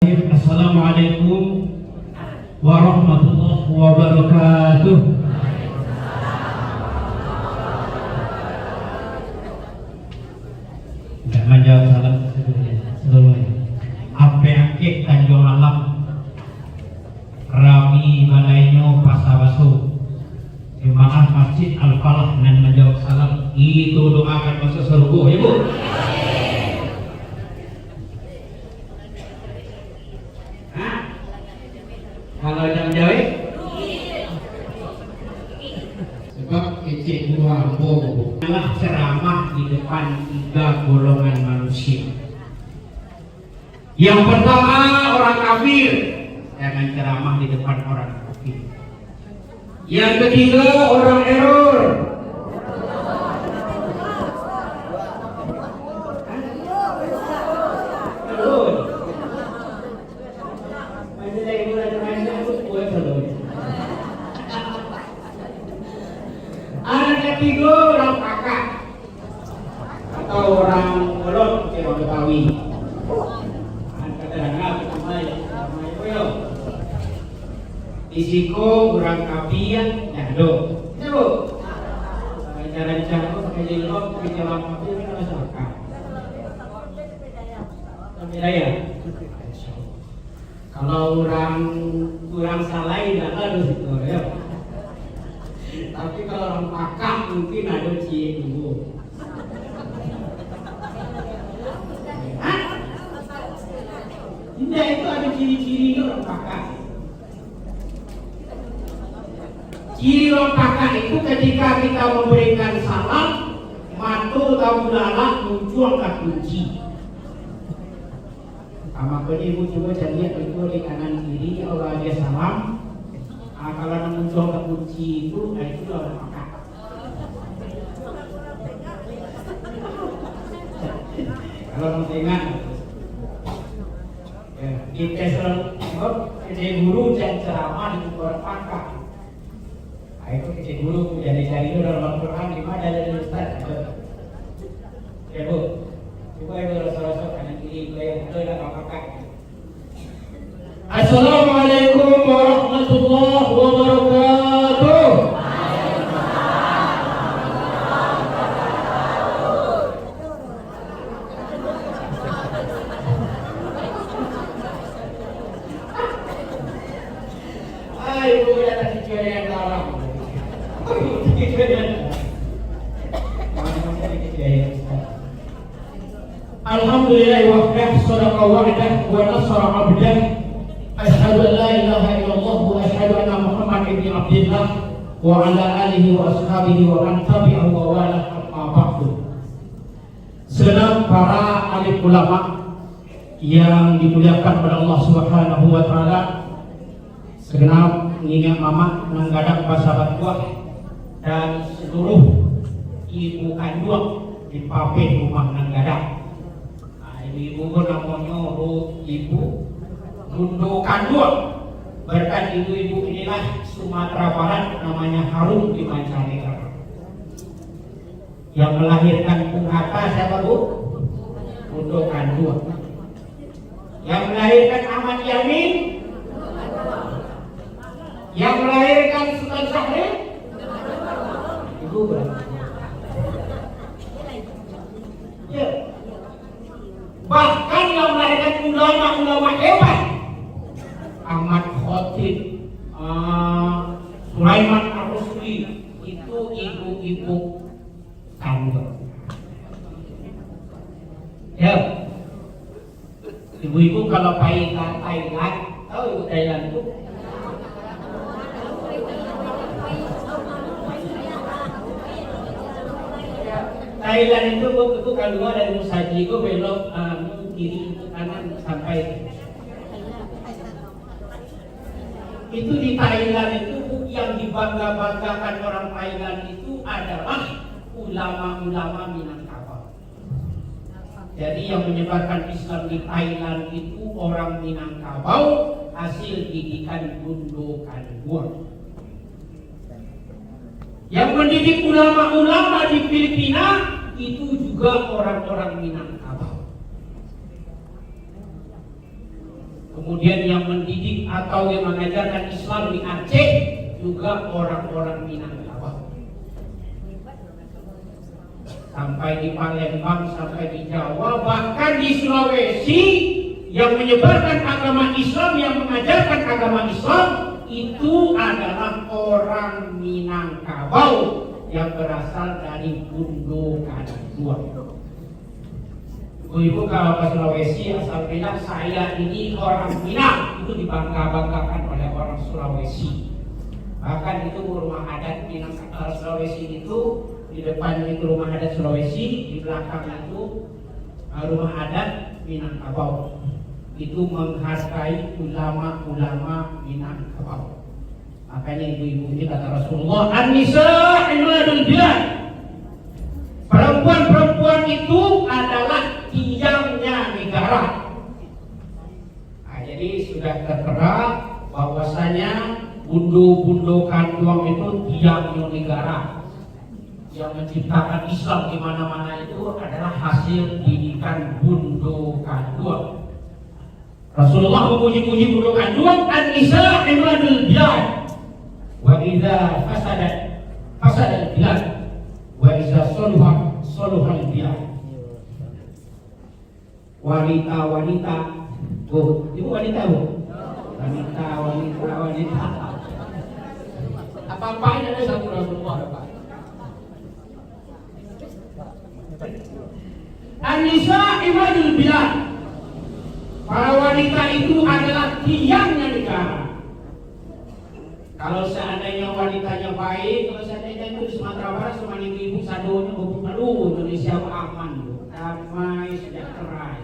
Assalamualaikum warahmatullahi wabarakatuh. Tidak menjawab salam seluruhnya. Ape akik Tanjung Alam Rami Balainyo Pasawasu Jemaah Masjid Al-Falah dan menjawab salam itu doakan masuk surga ya Bu. Kalau yang jawab sebab kecil dua bobo adalah ceramah di depan tiga golongan manusia. Yang pertama orang kafir, jangan ceramah di depan orang kafir. Yang ketiga orang error. Anak ketiga orang kakak atau orang kolot orang Betawi. Isiko orang kapian nyado. Nyado. Cara dicangkok pakai jilbab, pakai celana itu kan masyarakat. Beda ya. Kalau orang salai tidak ada situ ya. Tapi kalau orang pakak mungkin ada cie dulu. Tidak, itu ada ciri-ciri orang pakak. Ciri orang pakak itu ketika kita memberikan salam, mantul tahu lalak muncul angkat kunci. Sama ibu coba lihat itu di kanan kiri orang dia salam. Kalau muncul angkat kunci itu orang pakak. Kalau mau ingat, kita selalu jadi guru dan ceramah di orang pakak. Itu kecil guru jadi itu dalam Al-Quran di mana ada Ustaz. Ya Bu, coba ibu rasa-rasa kanan kiri ibu yang ada dalam kakak. Assalamualaikum warahmatullahi wabarakatuh. Ibu yang tadi juara yang dalam. Alhamdulillah wahdah sadaqa wa'dah wa nasara 'abdah. Asyhadu an la ilaha illallah wa asyhadu anna Muhammad ibn Abdillah wa ala alihi wa ashabihi wa man tabi'ahu wa wala amma ba'du. Segenap para alim ulama yang dimuliakan oleh Allah Subhanahu wa taala, segenap mengingat mama menggadang pasabat buah dan seluruh ibu kandung di pape rumah nanggadang. Ibu namanya ibu Gundo Kandung. Berkat ibu-ibu inilah Sumatera Barat namanya harum di mancanegara. Yang melahirkan Bung Hatta siapa Bu? Gundo Kandung. Yang melahirkan Ahmad Yamin. Yang melahirkan Sultan Syahrir. Ibu berapa? Ya. Bahkan yang melahirkan ulama-ulama hebat, Ahmad Khotib, Sulaiman Ar-Rusli, itu ibu-ibu kandung. Ya, ibu-ibu kalau Thailand, tahu ibu Thailand itu? Thailand itu kalau dari Musaji itu belok kiri ke kanan sampai itu di Thailand itu yang dibangga-banggakan orang Thailand itu adalah ulama-ulama Minangkabau. Jadi yang menyebarkan Islam di Thailand itu orang Minangkabau hasil didikan Gundo Kandung. Yang mendidik ulama-ulama di Filipina itu juga orang-orang Minangkabau. Kemudian yang mendidik atau yang mengajarkan Islam di Aceh juga orang-orang Minangkabau. Sampai di Palembang, sampai di Jawa, bahkan di Sulawesi yang menyebarkan agama Islam, yang mengajarkan agama Islam itu adalah orang Minangkabau yang berasal dari Bundo Kaduan. Ibu kalau ke Sulawesi asal bilang saya ini orang Minang, itu dibangga-banggakan oleh orang Sulawesi. Bahkan itu rumah adat Minang Sulawesi itu di depan itu rumah adat Sulawesi, di belakang itu rumah adat Minangkabau. Itu menghargai ulama-ulama Minangkabau. Makanya ibu-ibu ini kata Rasulullah, An-nisa imadul bilad. Perempuan-perempuan itu adalah tiangnya negara. Nah, jadi sudah tertera bahwasanya Bundo Kaduang itu tiangnya negara. Yang menciptakan Islam di mana-mana itu adalah hasil didikan Bundo Kaduang. Rasulullah memuji-muji Bundo Kaduang, An-nisa imadul bilad. Wa idza fasadat bilad wa idza saluhal bilad. Wanita-wanita, ibu wanita bu? Wanita. Apa-apain ada satu Rasulullah Pak. An-nisa imadul bilad. Para wanita itu adalah tiangnya negara. Kalau seandainya wanitanya baik, kalau seandainya itu di Sumatera Barat cuma ibu-ibu sadonya, aduh Indonesia aman, damai, sejahtera.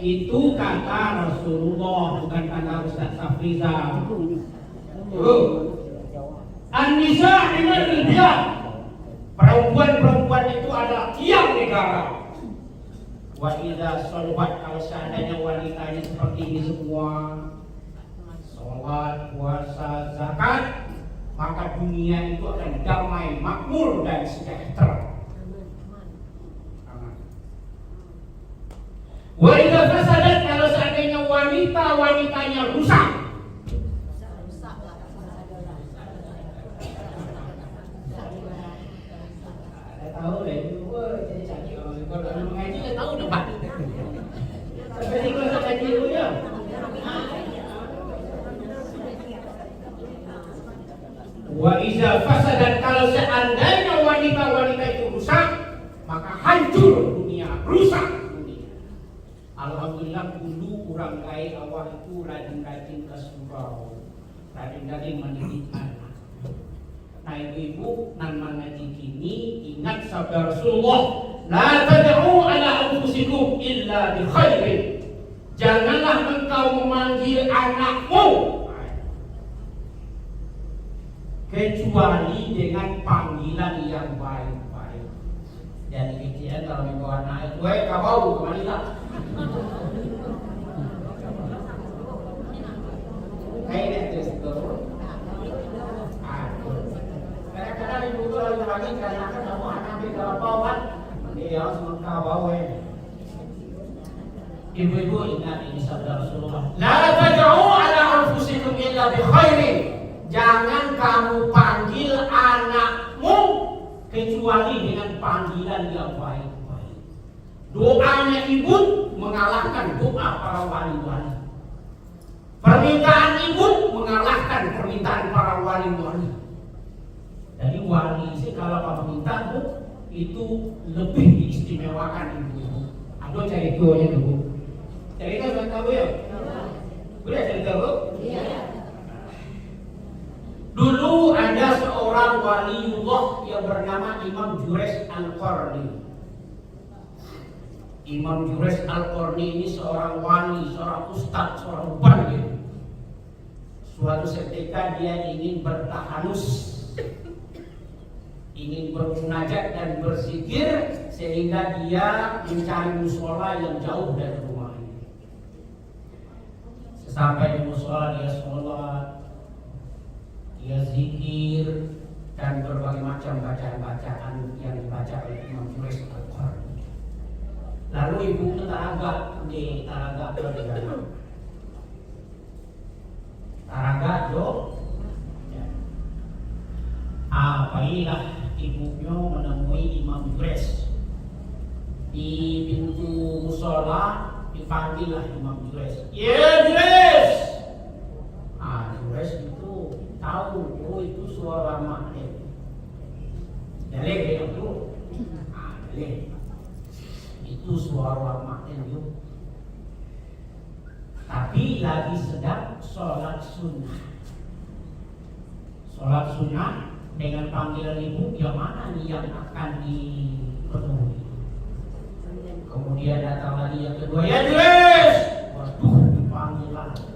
Itu kata Rasulullah, bukan kata Ustaz Safriza. An-nisa imadul bilad. Perempuan-perempuan itu adalah tiang negara. Wa idza saluhat, kalau seandainya wanitanya seperti ini semua, sholat, puasa, zakat, maka dunia itu akan damai, makmur dan sejahtera. Wa idza fasadat, kalau seandainya wanitanya rusak. Tahu deh, jadi cantik kalau mengaji kan tahu deh Pak. Sampai di kelas kaji dulu ya. Wa iza fasadat, kalau seandainya wanita-wanita itu rusak, maka hancur dunia, rusak dunia. Alhamdulillah dulu orang kaya awal itu rajin-rajin ke surau, rajin-rajin mendidik anak. Nah ibu-ibu nan mengaji kini ingat sabda Rasulullah, la tad'u ala anfusikum illa bi khairin. Janganlah engkau memanggil anakmu kecuali dengan panggilan yang baik-baik. Jadi kecil kalau membawa anak itu, kau bau kemana lah? Kayak itu kadang-kadang ibu itu lagi lagi karena kamu anak di bawah, dia harus mengkawal. Ibu-ibu ingat ini sabda Rasulullah. La tad'u ala anfusikum illa bi khairin. Jangan kamu panggil anakmu kecuali dengan panggilan yang baik-baik. Doanya ibu mengalahkan doa para wali-wali. Permintaan ibu mengalahkan permintaan para wali-wali. Jadi wali sih kalau kamu minta bu, itu lebih diistimewakan ibu. Aduh cerita dulu. Cerita sudah tahu ya? Boleh cerita bu? Iya. Dulu ada seorang waliullah yang bernama Imam Jurais Al-Qarni. Imam Jurais Al-Qarni ini seorang wali, seorang ustadz, seorang bandit. Suatu ketika dia ingin bertahanus, ingin bermunajat dan berzikir, sehingga dia mencari musola yang jauh dari rumahnya. Sesampai di musola dia sholat, dia zikir dan berbagai macam bacaan-bacaan yang dibaca oleh Imam Jurais Al-Qarni. Lalu ibunya taragat jo. Baiklah ibunya menemui Imam Jures di pintu musola, dipanggillah Imam Jures. Ya Jures. Jures itu tahu, oh itu suara maknya. Dalek itu. Dalek. Itu suara maknya itu. Tapi lagi sedang sholat sunnah. Sholat sunnah dengan panggilan ibu, yang mana nih yang akan dipenuhi? Kemudian datang lagi yang kedua, ya Jures. Waduh, dipanggil lagi.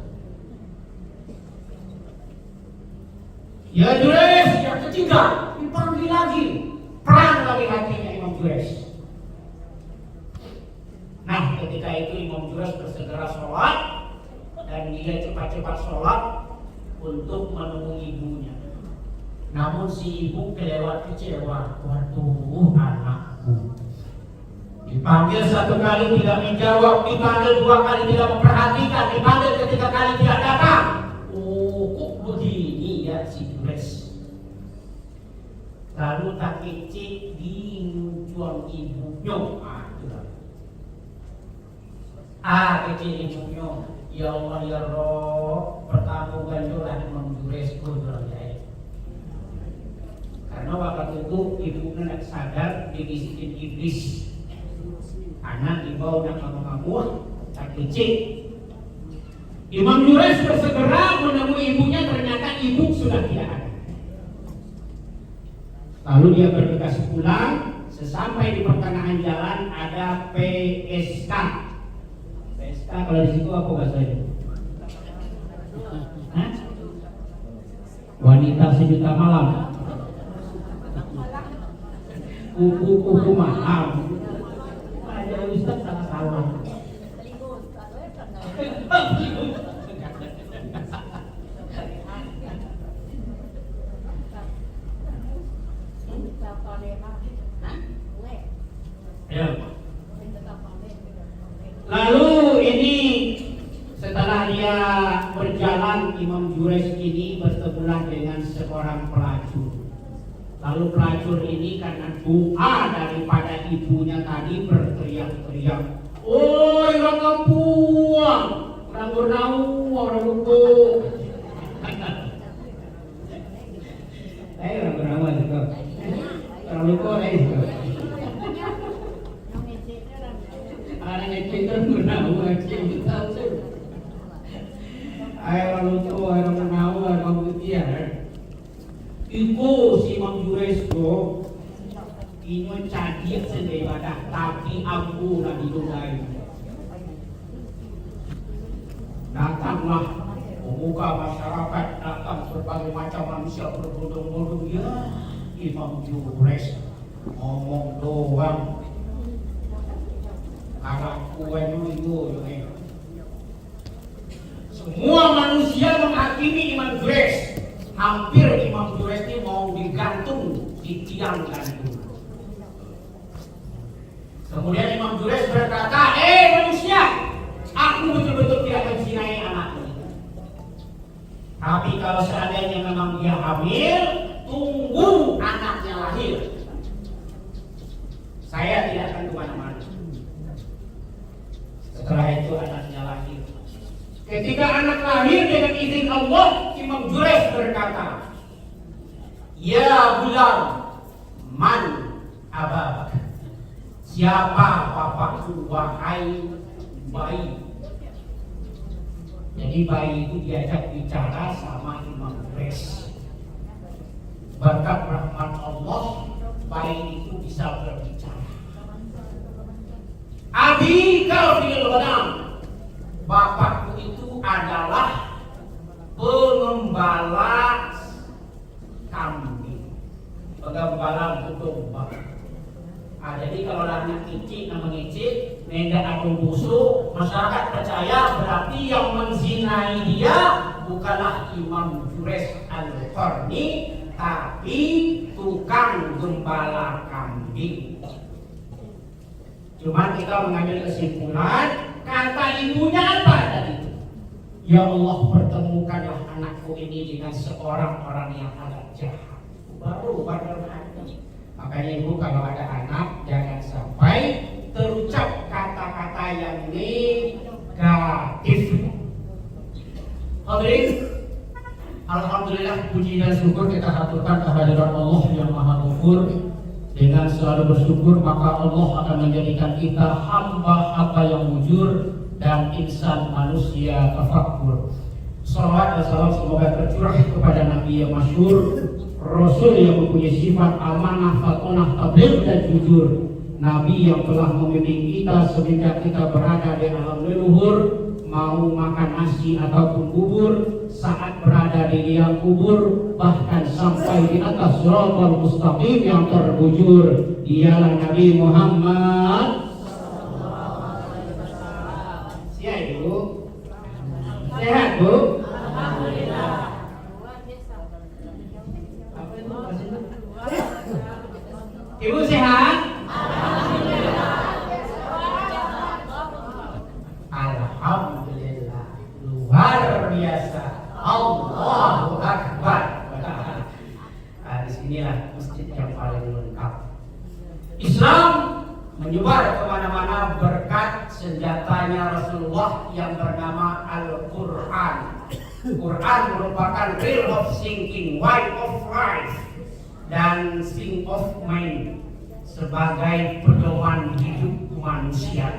Ya Jures. Yang ketiga, dipanggil lagi. Perang lagi hatinya Imam Jures. Nah, ketika itu Imam Jures bersegera sholat dan dia cepat-cepat sholat untuk menemui ibunya. Namun si ibu kelewat kecewa. Waduh, anakku. Dipanggil satu kali tidak menjawab, dipanggil dua kali tidak memperhatikan, dipanggil ketiga kali tidak datang. Oh, kok begini ya si Jures. Lalu tak kecil di muncul ibunya. Kecil ibunya. Ya Allah ya Rob, pertanggungan jolah Imam Jures ya. Karena waktu itu ibunya nak sadar dibisikin iblis. Anak dibawa nak ngamuk-ngamuk, tak kecil. Imam Jures bersegera menemui ibunya, ternyata ibu sudah tidak ada. Lalu dia bergegas pulang. Sesampai di pertengahan jalan ada PSK. PSK kalau di situ apa bahasanya? Wanita sejuta malam. Kuku mahal. Ada Ustaz salah. Lalu ini setelah dia berjalan, Imam Jures ini bertemulah dengan seorang pelacur. Lalu pelacur ini karena doa daripada ibunya tadi berteriak-teriak, "Oi orang kampung, orang bernau, orang lugu." Orang bernau juga. Orang lugu juga. Orang ngecek orang bernau, ngecek betul sih. Orang lugu, orang bernau, orang putih. Iku si Imam Jures bro, ini cadir sendiri ibadah, tapi aku lah didungai. Datanglah membuka masyarakat, datang berbagai macam manusia berbondong-bondong. Ya, Imam Jures ngomong doang. Aku itu. Semua manusia menghakimi Imam Jures. Hampir Imam Jures ini mau digantung di tiang gantung. Kemudian Imam Jures berkata, manusia, aku betul-betul tidak menzinai anak ini. Tapi kalau seandainya memang dia hamil, tunggu anaknya lahir. Saya tidak akan kemana-mana. Setelah itu anaknya lahir. Ketika anak lahir dengan izin Allah, Imam Jures berkata, "Ya gulam, man ababak?" Siapa bapakku, wahai bayi? Jadi bayi itu diajak bicara sama Imam Jures. Berkat rahmat Allah, bayi itu bisa berbicara. Abi kafil ghanam, bapakku itu adalah pengembala kambing, pengembala domba. Jadi kalau anak kecil nama ngicik, nenda atau busuk, masyarakat percaya berarti yang menzinai dia bukanlah Imam Jures Al-Qarni, tapi tukang gembala kambing. Cuma kita mengambil kesimpulan, kata ibunya apa tadi? Ya Allah, pertemukanlah anakku ini dengan seorang orang yang agak jahat. Baru hati. Makanya ibu kalau ada anak jangan sampai terucap kata-kata yang negatif. Hadirin, alhamdulillah puji dan syukur kita haturkan kehadiran Allah yang Maha Ghafur. Dengan selalu bersyukur maka Allah akan menjadikan kita hamba-hamba yang mujur dan insan manusia tafakkur. Salawat dan salam semoga tercurah kepada Nabi yang masyhur, Rasul yang mempunyai sifat amanah, fatonah, tabligh dan jujur, Nabi yang telah membimbing kita semenjak kita berada di alam leluhur, mau makan nasi ataupun bubur, saat berada di liang kubur, bahkan sampai di atas Shiratal Mustaqim yang terbujur. Dialah Nabi Muhammad. Siap ibu? Sehat bu? Alhamdulillah. Ibu sehat? Alhamdulillah, luar biasa. Allahu Akbar. Nah, disinilah masjid yang paling lengkap. Islam menyebar kemana-mana berkat senjatanya Rasulullah yang bernama Al-Quran. Quran merupakan real of thinking, way of life, dan think of mind sebagai pedoman hidup manusia.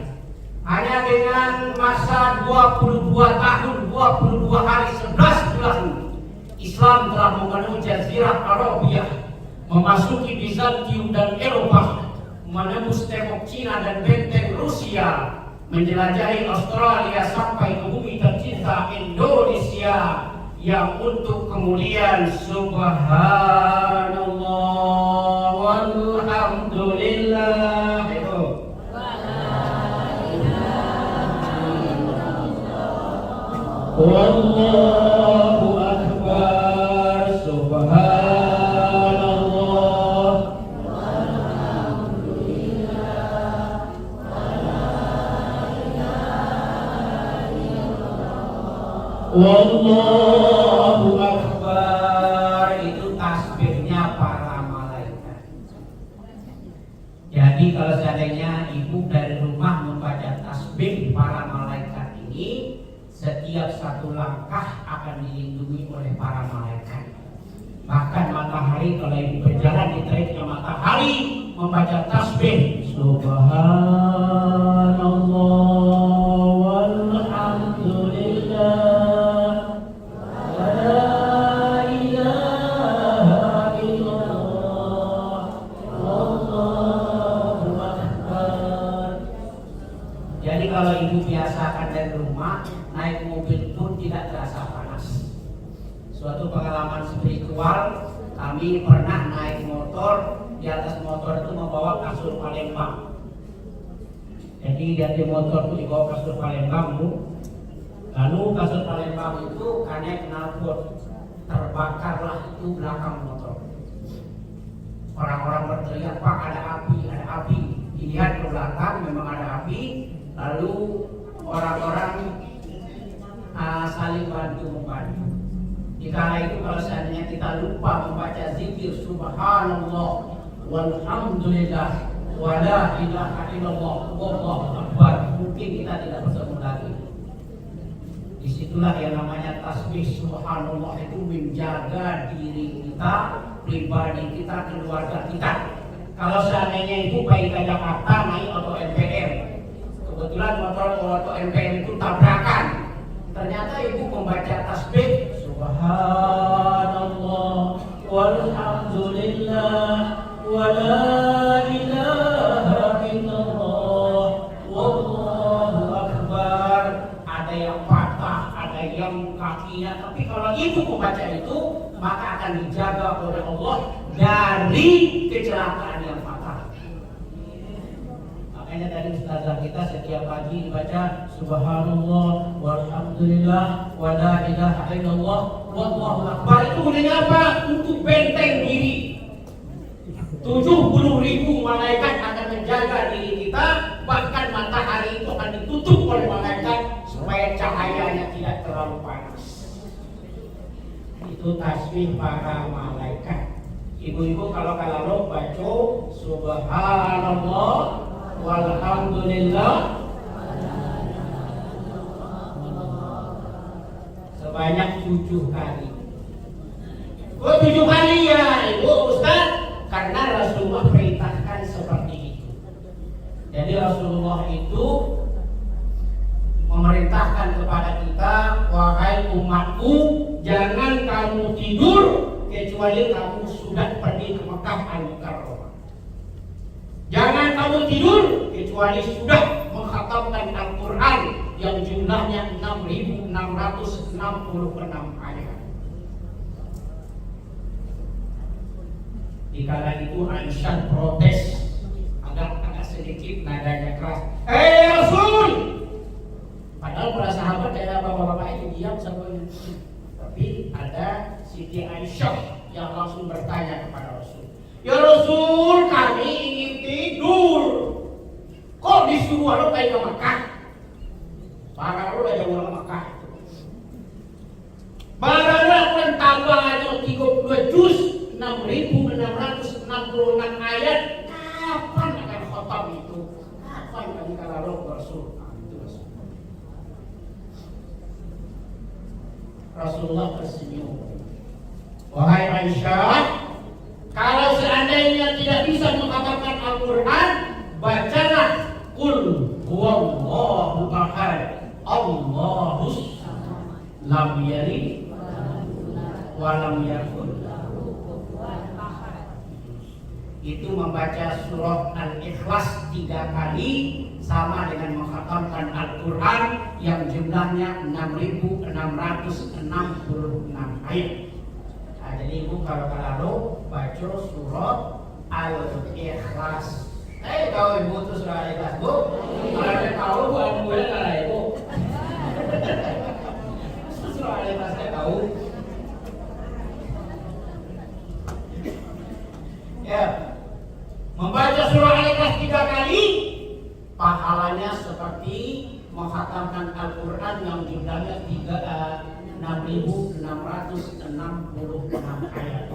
Hanya dengan masa 22 tahun, 22 hari, 11 bulan, Islam telah memenuhi Jazirah Arabia, memasuki Bizantium dan Eropa, menembus tembok Cina dan benteng Rusia, menjelajahi Australia sampai ke bumi tercinta Indonesia, yang untuk kemudian subhanallah walhamdulillah. Wallahu Akbar, subhanallah walhamdulillah wallahu Akbar. Itu tasbihnya para malaikat. Jadi kalau seandainya ibu dari rumah membaca tasbih para malaikat ini, setiap satu langkah akan dilindungi oleh para malaikat. Bahkan matahari, kalau ibu berjalan di teriknya matahari, membaca tasbih subhanallah walhamdulillah wa la ilaha illallah wallahu akbar. Jadi kalau ibu biasakan dari rumah, naik mobil pun tidak terasa panas. Suatu pengalaman spiritual, kami pernah naik motor, di atas motor itu membawa kasur Palembang. Jadi dari motor itu dibawa kasur Palembang bu. Lalu kasur Palembang itu karena knalpot, terbakarlah itu belakang motor. Orang-orang berteriak, Pak ada api, ada api. Dilihat ke belakang memang ada api. Lalu orang-orang saling bantu-membantu. Dikala itu kalau seandainya kita lupa membaca zikir subhanallah walhamdulillah wa la ilaha illallah wallahu akbar, mungkin kita tidak bertemu lagi. Disitulah yang namanya tasbih subhanallah itu menjaga diri kita, pribadi kita, keluarga kita. Kalau seandainya ibu baik ke Jakarta naik auto MPM, kebetulan motor auto MPM itu tabrakan, ternyata ibu membaca tasbih subhanallah walhamdulillah wa la ilaha illallah wallahu akbar. Ada yang patah, ada yang kakinya, tapi kalau ibu membaca itu maka akan dijaga oleh Allah dari kecelakaan yang fatal. Makanya tadi ustazah kita setiap pagi dibaca subhanallah walhamdulillah wa la ilaha illallah wallahu akbar. Itu gunanya apa? Untuk benteng diri. 70.000 malaikat akan menjaga diri kita bahkan matahari itu akan ditutup oleh malaikat supaya cahayanya tidak terlalu panas. Itu tasbih para malaikat. Ibu-ibu kalau baca subhanallah walhamdulillah sebanyak 7 kali. Oh 7 kali ya Ibu Ustaz, karena Rasulullah perintahkan seperti itu. Jadi Rasulullah itu memerintahkan kepada kita, wahai umatku, jangan kamu tidur kecuali kamu sudah pergi ke Mekah Al-Mukarramah. Jangan kamu tidur kecuali sudah mengkhatamkan Al-Quran yang jumlahnya 6.666 ayat. Di kala itu Aisyah protes, agak sedikit nadanya keras. Rasul! Padahal para sahabat dan bapak-bapak itu diam sampai. Tapi ada Siti Aisyah yang langsung bertanya kepada Rasul, ya Rasul, kami ingin tidur. Kok disuruh lo pergi ke Mekah? Para lo aja orang Mekah. Barangnya akan tambahnya 32 juz 6.666 ayat. Kapan akan khatam itu? Kapan kami kalau Rasul? Rasulullah tersenyum. Wahai Aisyah, kalau seandainya tidak bisa mengatakan Al-Quran, bacalah Qul huwallahu ahad, Allahus lam yalid wa lam yakul. Itu membaca surah Al-Ikhlas 3 kali sama dengan menghatamkan Al-Quran yang jumlahnya 6.666 ayat. Nah, jadi Ibu kalau baca surah Al-Ikhlas. Tahu Ibu itu surah Al-Ikhlas, Bu? Kalau ada tahu, Bu, aku boleh nggak Ibu? Surah Al-Ikhlas saya tahu. Ya, membaca surah Al-Ikhlas 3 kali pahalanya seperti menghatamkan Al-Quran yang jumlahnya 6.666 ayat.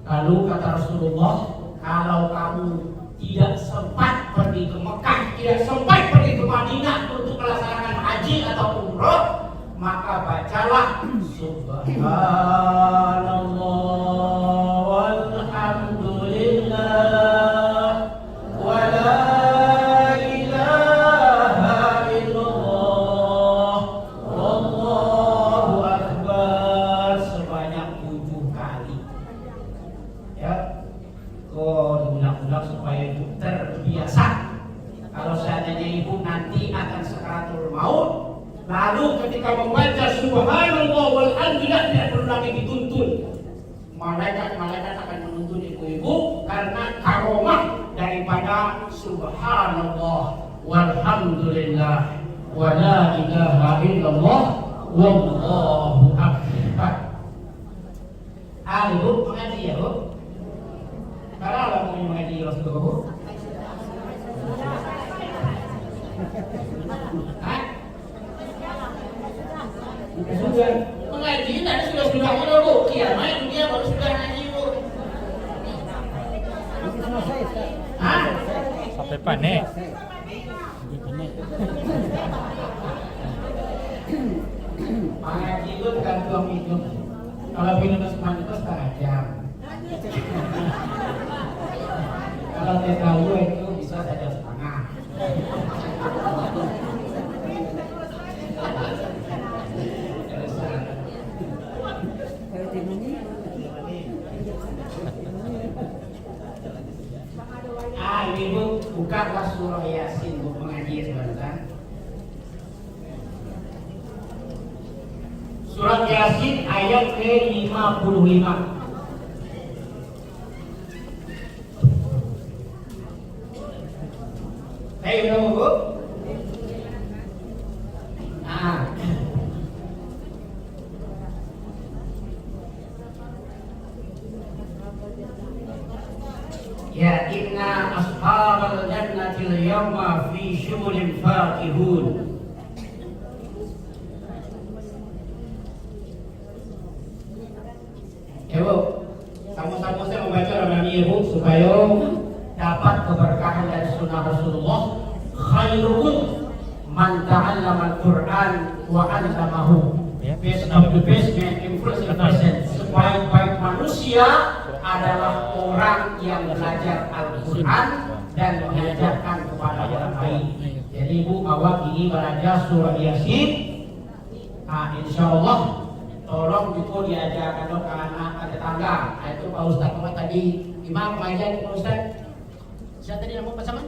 Lalu kata Rasulullah, kalau kamu tidak sempat pergi ke Mekah, tidak sempat pergi ke Madinah untuk melaksanakan haji atau umrah, maka bacalah subhanallah walhamdulillah wala ilaha illallah wallahu akbar sebanyak 7 kali. Ya, diulang-ulang supaya Ibu terbiasa. Kalau seandainya Ibu nanti akan sakaratul maut, lalu ketika membaca subhanallah walhamdulillah tidak perlu lagi dituntun. Malaikat-malaikat akan menuntun ibu-ibu karena karomah daripada subhanallah walhamdulillah wa la ilaha illallah wallahu akbar. Ibu mengaji ya Bu? Kalau Allah mau mengaji Rasulullah Bu? Sudah mengaji tadi sudah Bu. Kiamat dunia baru sudah ngaji Bu. Sampai panik. Mengaji itu tergantung minum. Kalau minum semuanya itu setengah jam. Kalau TKW itu bisa saja setengah. Ibu bukalah surah Yasin Bu, mengaji sebentar. Surat Yasin ayat ke-55. Udah Bu? Ya, inna ashabal jannatil yawma fi syughulin fakihun. Ibu, sama-sama saya membaca Ramadhani Ibu supaya dapat keberkahan dari sunnah Rasulullah. Khairukum man ta'allama al-Quran wa 'allamahu. Best of the best man influence the person. Sebaik-baik manusia adalah orang yang belajar Al-Quran dan mengajarkan kepada orang lain. Jadi Ibu awak ini belajar surah Yasin. Insya Allah tolong juga diajarkan ke anak tetangga. Itu Pak Ustaz tadi Imam mengajar Pak Ustaz. Siapa tadi nama Pak Saman?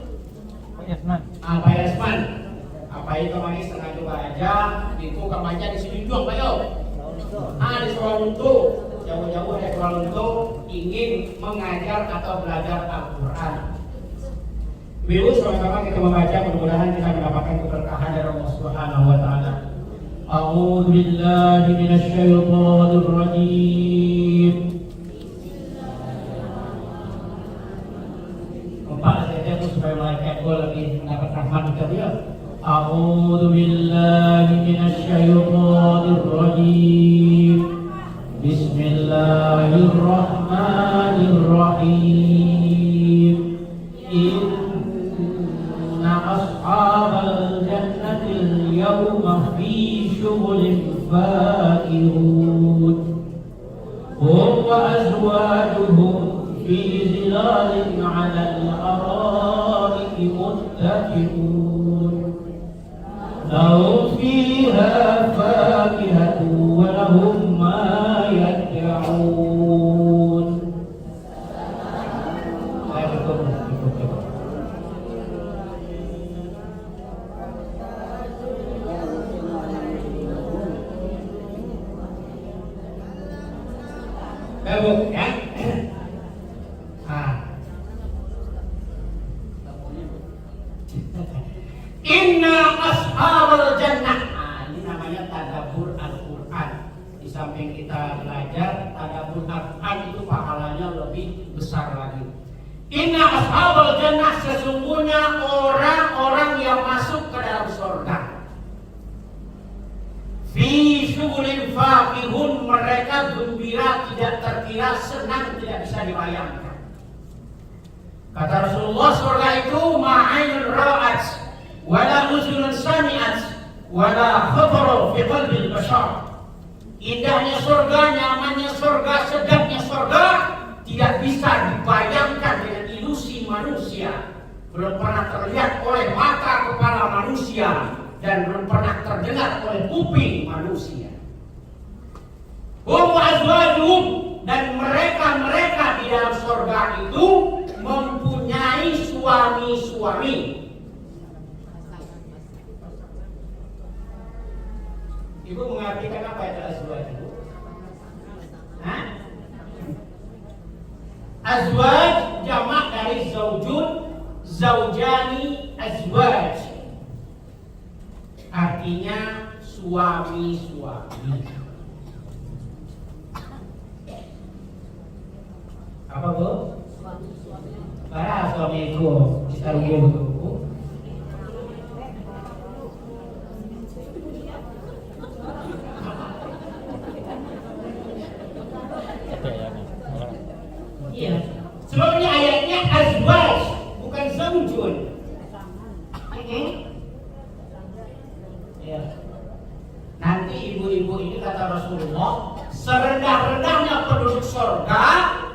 Pak Yasman. Pak Yasman. Apa itu kemarin setengah coba aja, itu kamarnya di sini juang Pak Yo. Di Sewalunto, jauh-jauh dari Sewalunto ingin mengajar atau belajar Al-Quran. Ibu sama-sama kita membaca, mudah-mudahan kita mendapatkan keberkahan dari Allah Subhanahu Wa Taala. A'udzu billahi minasy syaithanir rajim. Empat saja supaya malaikat lebih mendapat rahmat dari dia. أعوذ بالله من الشيطان الرجيم بسم الله الرحمن الرحيم إن أصحاب الجنة اليوم في شغل فاكهون هم وأزواجهم في ظلال على الأرائك متكئون لهم فيها فاكهة ولهم ما يدعون. Bagus ya. Inna ashabal jannah. Ini namanya tadabbur Al-Quran. Di samping kita belajar tadabbur Al-Quran itu pahalanya lebih besar lagi. Inna ashabal jannah, sesungguhnya orang-orang yang masuk ke dalam surga. Fi syughulin fakihun, mereka gembira tidak terkira, senang tidak bisa dibayangkan. Kata Rasulullah, surga itu ma'ainun ra'at wala uzunun sami'at wala khatara fi qalbil bashar. Indahnya surga, nyamannya surga, sedapnya surga tidak bisa dibayangkan dengan ilusi manusia. Belum pernah terlihat oleh mata kepala manusia dan belum pernah terdengar oleh kuping manusia. Hum azwajuhum, dan mereka di dalam surga itu mempunyai suami-suami. Ibu mengartikan apa itu azwaj itu? Azwaj jamak dari zaujun, zaujani, azwaj. Artinya suami-suami. Apa Bu? Para suamiku, kita rujuk Bu. Iya. Sebabnya ayatnya azwaj, bukan zaujun. Ya. Nanti ibu-ibu ini kata Rasulullah, serendah-rendahnya penduduk surga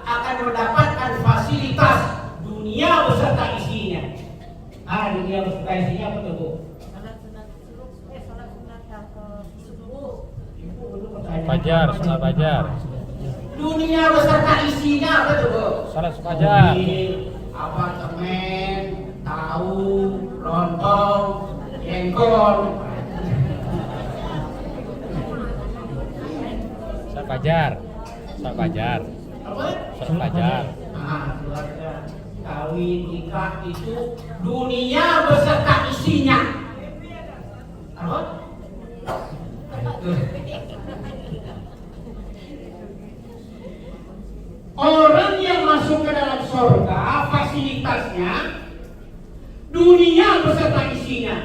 akan mendapatkan fasilitas dunia beserta isinya. Dunia beserta isinya apa tuh Bu? Fajar, salat fajar. Dunia beserta isinya apa tuh Bu? Salat fajar. Apartemen, tahu, lontong, jengkol. Salat fajar. Salat fajar. Apa? Salat fajar. Keluarga, kawin, nikah itu dunia beserta isinya. Apa? Orang yang masuk ke dalam surga, fasilitasnya isinya.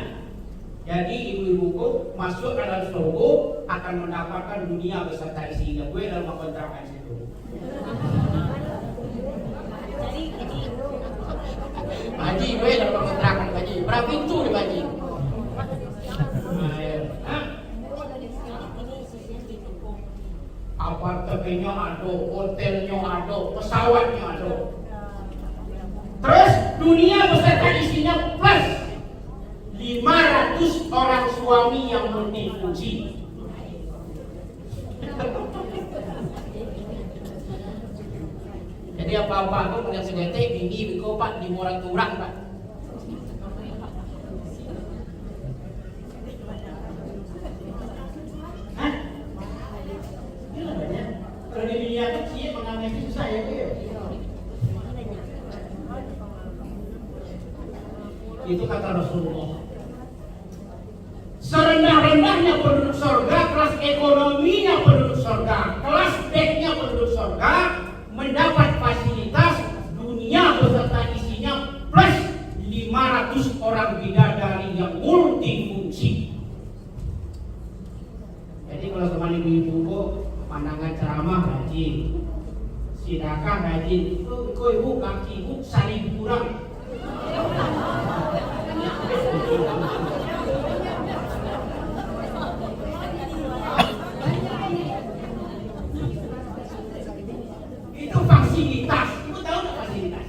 Jadi ibu-ibuku masuk ke dalam surga akan mendapatkan dunia beserta isinya. Gue dalam kontrakan situ. Haji, gue dalam kontrakan haji. Berapa pintu di haji? Apartemennya ada, hotelnya ada, pesawatnya ada. Terus dunia beserta isinya plus 500 orang suami yang multifungsi. Jadi apa-apa aku punya segete tinggi biko Pak di murang turang Pak. Hah? Gila banyak. Kalau di dunia kecil mengambil susah ya Bu. Itu kata Rasulullah. Serendah-rendahnya penduduk surga, kelas ekonominya penduduk surga, kelas backnya penduduk surga mendapat fasilitas dunia beserta isinya plus 500 orang bidadari yang multifungsi. Jadi kalau teman ibu-ibu pandangan ceramah rajin, sedekah rajin, itu ibu kaki ibu saling kurang. Itu fasilitas. Ibu tahu nggak fasilitas?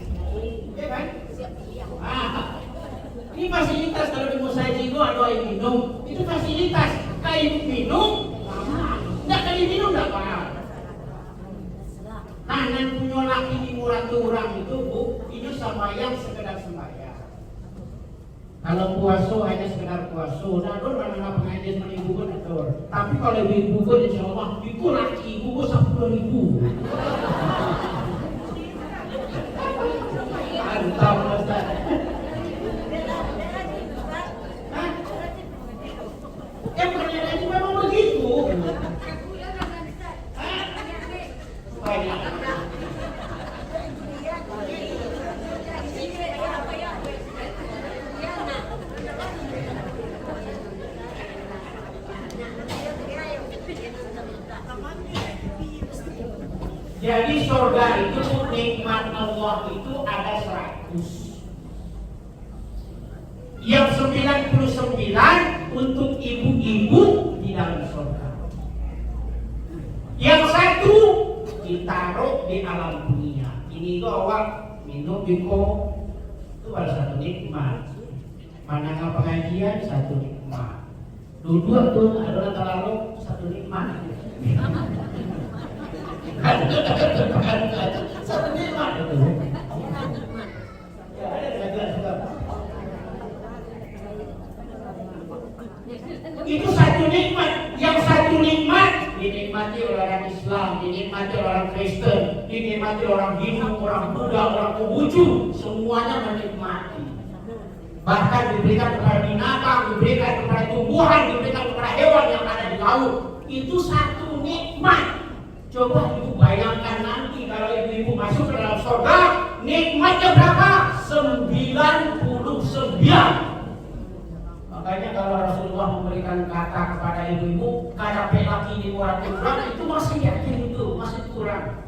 Ya kan? Ini fasilitas kalau di Musaji itu ada air minum. Itu fasilitas. Kayak ibu minum, nggak kali minum nggak apa. Tangan punya laki di murah turang itu Bu, itu sembahyang sekedar sembahyang. Kalau puasa hanya sekedar puasa. Nah, dulu mana pengajian sama ibu pun betul. Tapi kalau ibu pun insya Allah itu laki ibu pun 10.000. Mantap Ustaz. Pertanyaan itu memang begitu. Jadi surga itu nikmat Allah itu ada 100. Yang 99 untuk ibu-ibu di dalam surga. Yang 1 ditaruh di alam dunia. Ini itu awal minum biko itu ada 1 nikmat. Pandangan pengajian 1 nikmat. Duduk tuh adalah terlalu 1 nikmat. Satu nikmat itu. Ya, itu 1 nikmat. Yang 1 nikmat dinikmati oleh orang Islam, dinikmati oleh orang Kristen, dinikmati oleh orang Hindu, orang Buddha, orang Konghucu, semuanya menikmati. Bahkan diberikan kepada binatang, diberikan kepada tumbuhan, diberikan kepada hewan yang ada di laut. Itu 1 nikmat. Coba ibu bayangkan nanti kalau ibu-ibu masuk ke dalam surga, nikmatnya berapa? 99. Makanya kalau Rasulullah memberikan kata kepada ibu-ibu, kata pelaki di murah kurang, itu masih yakin itu, masih kurang.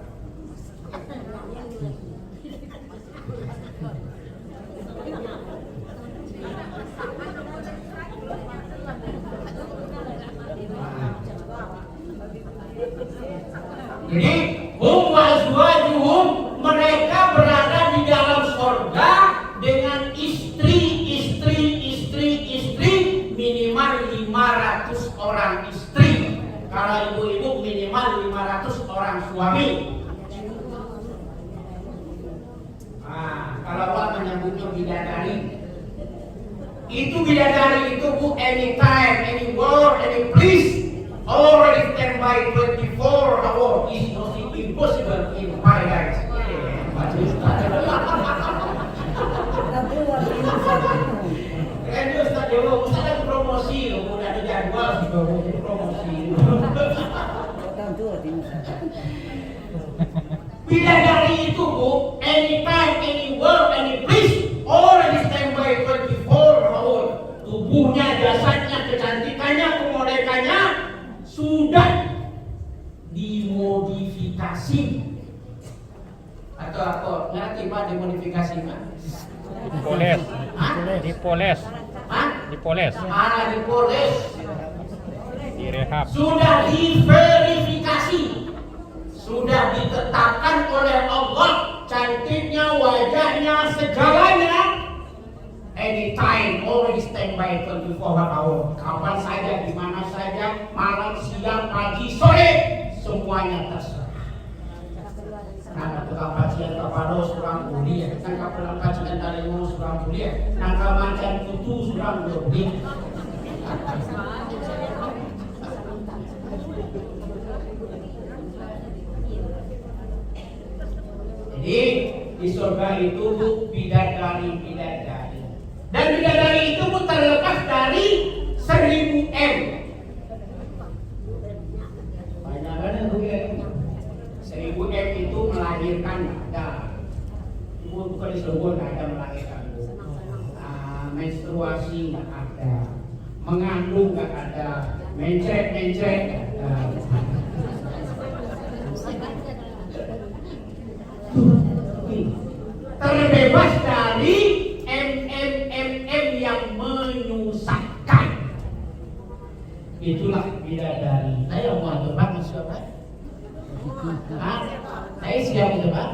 Jadi, hum wa azwajuhum, mereka berada di dalam surga dengan istri minimal 500 orang istri. Kalau ibu-ibu minimal 500 orang suami. Kalau Allah menyebutnya bidadari, itu bidadari itu Bu, anytime, anywhere, any place, already stand by 24 hours is nothing impossible in paradise. Keren dia Ustaz Dewa, Ustaz lagi promosi loh, udah ada jadwal juga promosi. Bidadari itu Bu, anytime, anywhere, any place, already stand by 24 hours. sih, Pak? Dipoles. Hah? Dipoles. Hah? Dipoles. Dipoles. Direhab. Sudah diverifikasi, sudah ditetapkan oleh Allah cantiknya, wajahnya, segalanya. Anytime, always standby 24 hour. Kapan saja, di mana saja, malam, siang, pagi, sore, semuanya terserah. Nangka tukang kajian kapalo surang kuliah, nangka pulang kajian dari mau surang kuliah, nangka macan kutu surang kuliah. Jadi di surga itu bidadari. Dan bidadari itu terlepas dari 1000 M. Banyak kan yang 1000 M itu melahirkan ada. Bukan disebut ada melahirkan. Menstruasi nggak ada, mengandung nggak ada, mencret nggak ada. Terbebas dari MM yang menyusahkan. Itulah bidadari. Saya mau tebak siapa? Saya siap tebak.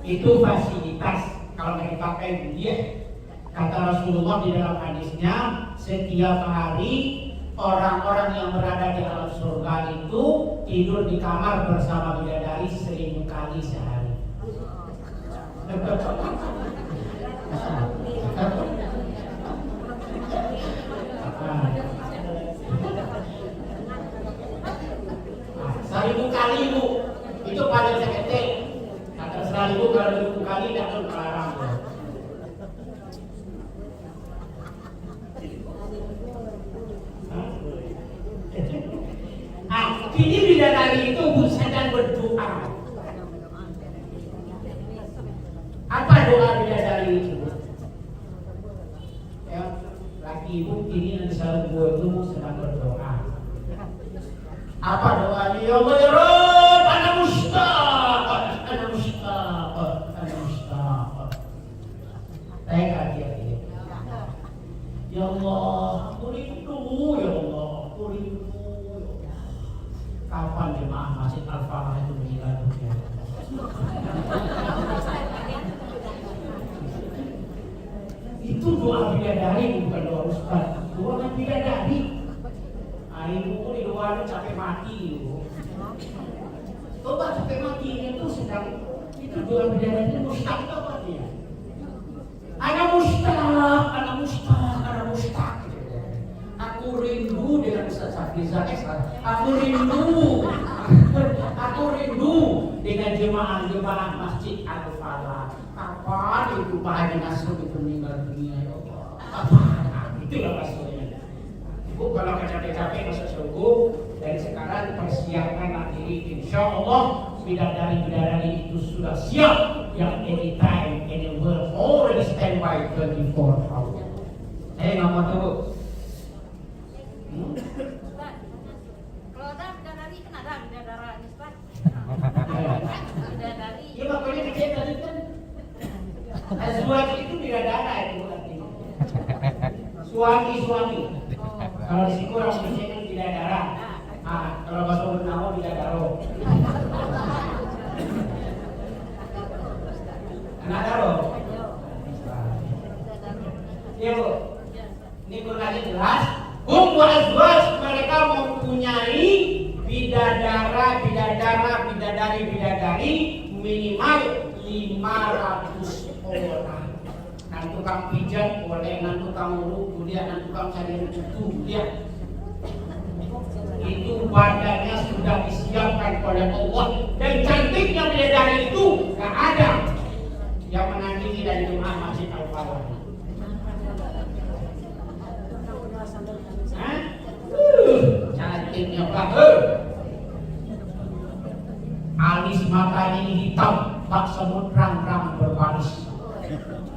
Itu fasilitas kalau mau dipakai dia. Kata Rasulullah di dalam hadisnya, setiap hari orang-orang yang berada di dalam surga itu tidur di kamar bersama bidadari 1000 kali sehari. Seribu kali Bu, itu paling sekete. Kata 1000 kalau 1000 kali tidak akan melarang. Kini bidadari itu sedang berdoa. Apa doa bidadari itu? Ya, laki ibu kini nanti saat gua itu sedang berdoa. Apa doa dia? Ya Rabb, ana mustaq. Saya dia. Ya Allah, aku rindu ya Allah, aku rindu. Kapan jemaah Masjid Al-Falah itu meninggal dunia? Itu doa bidadari, bukan doa ustaz. Doa bidadari. Ibu di luar capek mati. Coba capek mati itu sedang itu doa bidadari mustaq apa dia? Ana mustaq. Aku rindu dengan Ustaz Safrizal Aku rindu dengan jemaah Masjid Al-Falah. Kapan itu Pak Haji Nasrul itu meninggal dunia ya Allah? Kapan? Itulah maksudnya. Ibu kalau capek-capek masuk surga, dari sekarang persiapkanlah diri. Insya Allah bidadari itu sudah siap. Yang anytime, anywhere, already standby 24 hours. Saya nggak mau tahu. Kalau ada bidadari kan ada bidadara Pak. Bidadari. Ya makanya kecil tadi kan. Azwaj itu bidadara itu artinya. Suami. Kalau di sini orang Indonesia kan bidadara. Kalau bahasa Urnawa bidadaro. Anak daro. Ya Bu. Ini Qurannya jelas. Hum wa azwaj, mereka mempunyai bidadari minimal 500 orang. Nan tukang pijat boleh, nan tukang urut dia, nan tukang cari cucu dia. Itu badannya sudah disiapkan oleh Allah. Dan cantiknya bidadari itu gak ada yang menandingi dari jemaah Masjid Al-Falah. Cantiknya banget. Alis matanya hitam, bak semut rang-rang berbaris.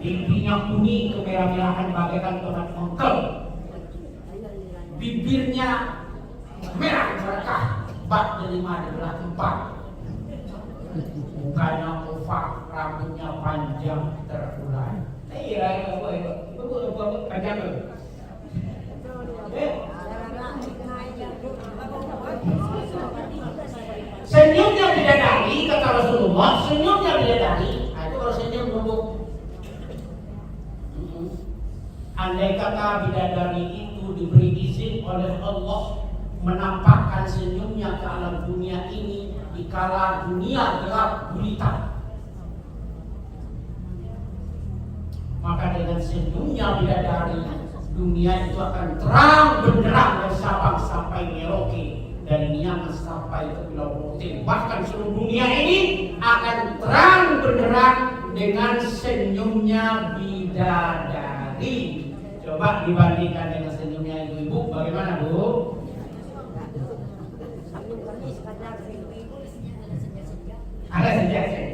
Pipinya kuning kemerah-merahan bagaikan tomat mengkel. Bibirnya merah berkah, bak delima di belah tempat. Mukanya oval, apa? Senyumnya bidadari kata Rasulullah, senyumnya bidadari. Itu kalau senyum nunggu. Andai kata bidadari itu diberi izin oleh Allah menampakkan senyumnya ke alam dunia ini dikala dunia gelap gulita, maka dengan senyumnya bidadari dunia itu akan terang benderang dari Sabang sampai Merauke, dari Niangan sampai ke Pulau Rote, bahkan seluruh dunia ini akan terang benderang dengan senyumnya bidadari. Coba dibandingkan dengan senyumnya ibu-ibu, bagaimana Bu? Ada sejak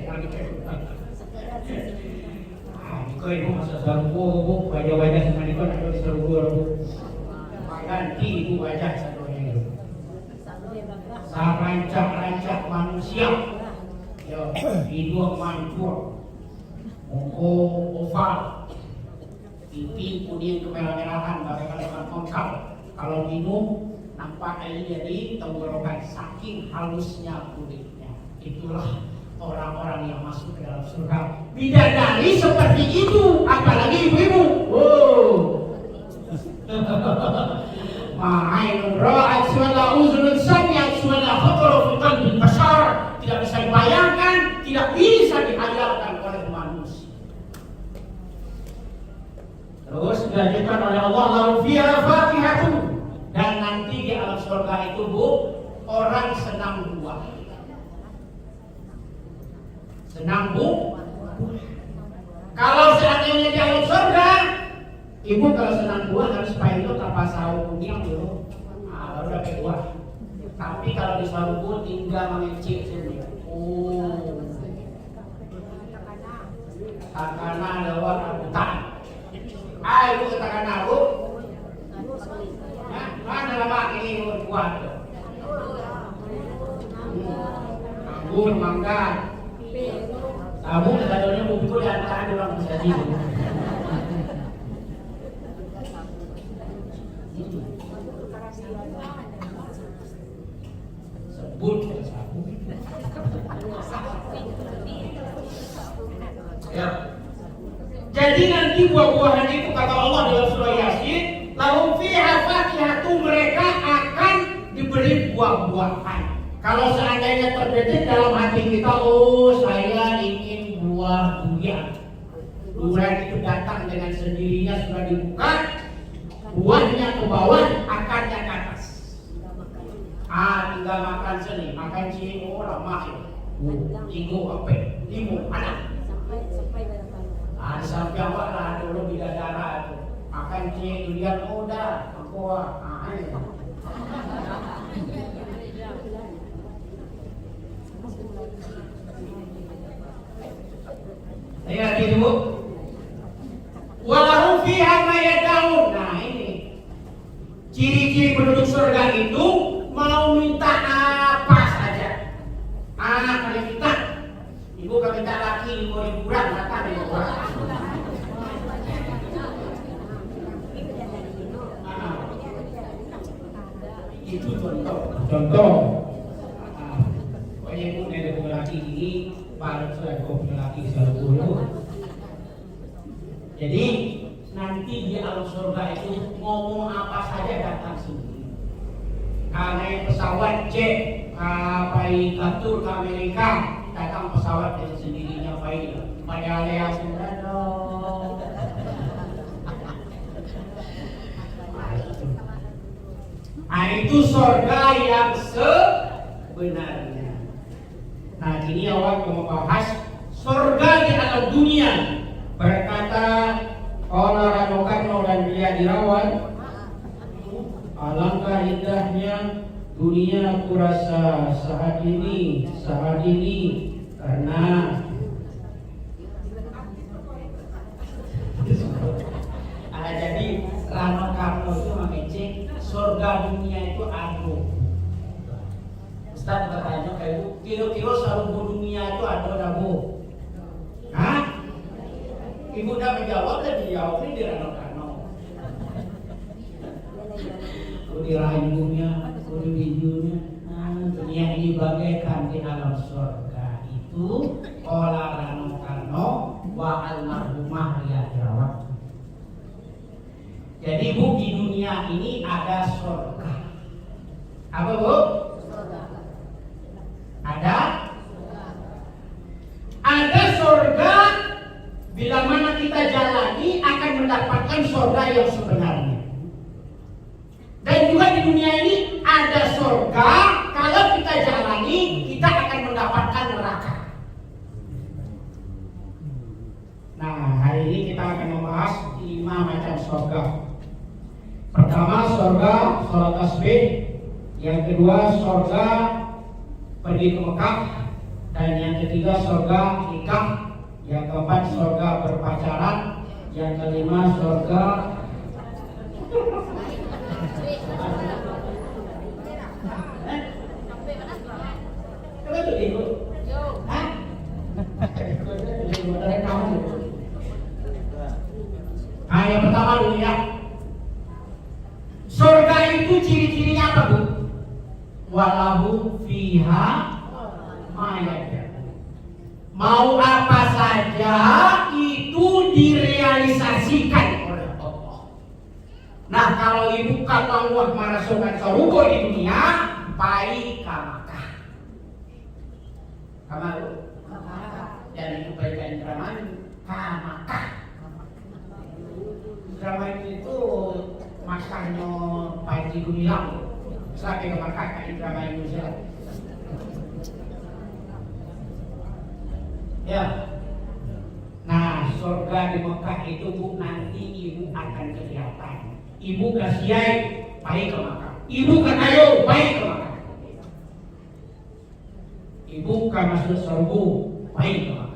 kau ibu masa sarungku bu, wajah-wajah sama ni kau nak kau sarungku bu. Ganti ibu wajah satu ini. Rancak-rancak manusia. Yo, hidung mancur, muka oval, pipi kuning kemerah-merahan bagaikan dengan mengkal. Kalau minum nampak air jadi tenggorokan saking halusnya kulitnya. Itulah orang-orang yang masuk ke dalam surga. Bidadari seperti itu, apalagi ibu-ibu. Oh. Ma'ainun ra'at wala uzunun sami'at wala khatara fi qalbi bashar. Tidak bisa dibayangkan, tidak bisa dihayalkan oleh manusia. Terus dilanjutkan oleh Allah, lalu fiha fakihatun, dan nanti di alam surga itu Bu, orang senang buah. Senang Bu. Kalau seandainya di alam surga, ibu kalau senang buah harus pilot apa sawo kuning dulu. Baru dapat buah. Tapi kalau di sawo tinggal mengecil sini. Oh. Takana lewat rambutan. Ayo Bu takana Bu. Nah, mana lama ini buah tuh? Anggur, mangga. Kamu katanya buku di antara orang bisa tidur. Sebut sabu. Ya. Jadi nanti buah-buahan itu kata Allah dalam surah Yasin, lahum fiha fakihatu, mereka akan diberi buah-buahan. Kalau seandainya terdetik dalam hati kita, oh saya ingin buah durian. Durian itu datang dengan sendirinya sudah dibuka, buahnya ke bawah, akarnya ke atas. Tinggal makan seni, makan cium orang mahir. Ibu apa? Ibu anak. Sampai awak lah dulu bidadara itu. Makan cium durian udah, aku lihat itu. Walahum fiha ma yad'un. Nah ini ciri-ciri penduduk surga itu mau minta apa saja. Anak kalian minta, ibu kalian minta laki, ibu liburan, datang di liburan. Itu contoh. Pokoknya ibu ada punya laki ini, baru sudah punya laki selalu. Jadi nanti di alam surga itu ngomong apa saja datang sendiri. Naik pesawat jet pai atur ke Amerika, datang pesawat dengan sendirinya pai Majalaya sudah dong. Nah itu surga yang sebenarnya. Nah kini awak mau membahas surga di alam dunia. Berkata Allah Rano Karno dan Ria Irawan, alangkah indahnya dunia aku rasa saat ini karena jadi Rano Karno itu mengecek surga dunia itu aduh. Ustaz bertanya kayak Bu, kilo-kilo seluruh dunia itu ada Bu? Hah? Ibu udah menjawab dan dijawab ini di Rano Karno. dirayunya, dijunya. Dunia ini bagaikan di alam surga itu olah rano karno wa almarhumah ya jerawat. Jadi Bu, di dunia ini ada surga. Apa Bu? Ada surga. Bila mana kita jalani akan mendapatkan surga yang sebenarnya. Dan juga di dunia ini ada surga. Kalau kita jalani, kita akan mendapatkan neraka. Nah, hari ini kita akan membahas 5 macam surga. Pertama, surga tasbih. Yang kedua, surga pergi ke Mekah. Dan yang ketiga, surga nikah. Yang keempat, surga berpacaran. Yang kelima, surga Nah, yang pertama dulu ya. Surga itu ciri-cirinya apa Bu? Walahu fiha mayat. Mau apa saja itu direalisasikan oleh Allah. Nah, kalau ibu kata Allah marasukan sarugo di dunia, baik kamakah. Kamaru. Dan itu baikan Indraman kamakah. Indraman itu masanya Panji Gumilang. Sampai ke Makkah kan Indraman Indonesia. Ya. Nah, surga di Mekah itu Bu, nanti ibu akan kelihatan. Ibu kasiai, baik ke Mekah. Ibu katayo, baik ke Mekah. Ibu kan masuk surga, baik ke Mekah.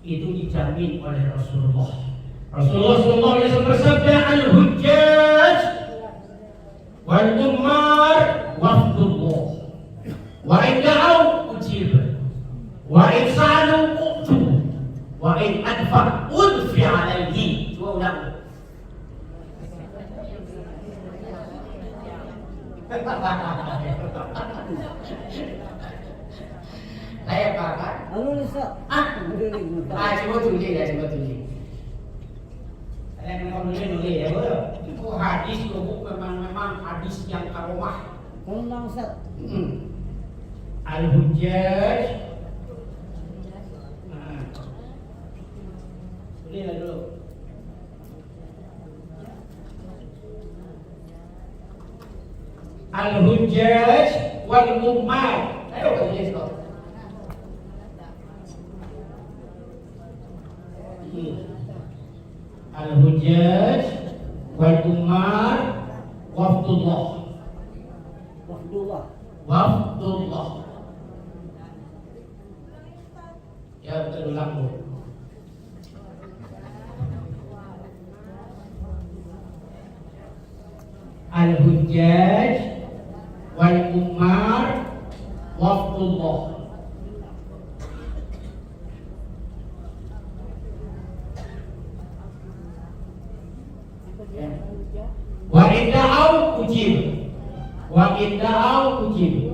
Itu dijamin oleh Rasulullah. Rasulullah SAW bersabda, al-hujjaj wal ummar wafdullah. Wa inda'au ujib. Wa in sa'alu uqtu wa in adfa udfi alaihi. Dua ulang. Saya Pak. Anu Lisa. Coba tulis ya, coba tulis. Saya memang nulis ya, Bu. Itu hadis Bu, memang hadis yang karomah. Tolong Ustaz. Al-Hujjaj. Lihat dulu. Al-Hujjaj wal ummar. Ayo tulis kok. Al-Hujjaj wal ummar wafdullah. Wafdullah. Ya, betul ulang Bu. Al-Hujjaj wal ummar wafdullah. Wa inda'au ujib. Wa inda'au ujib.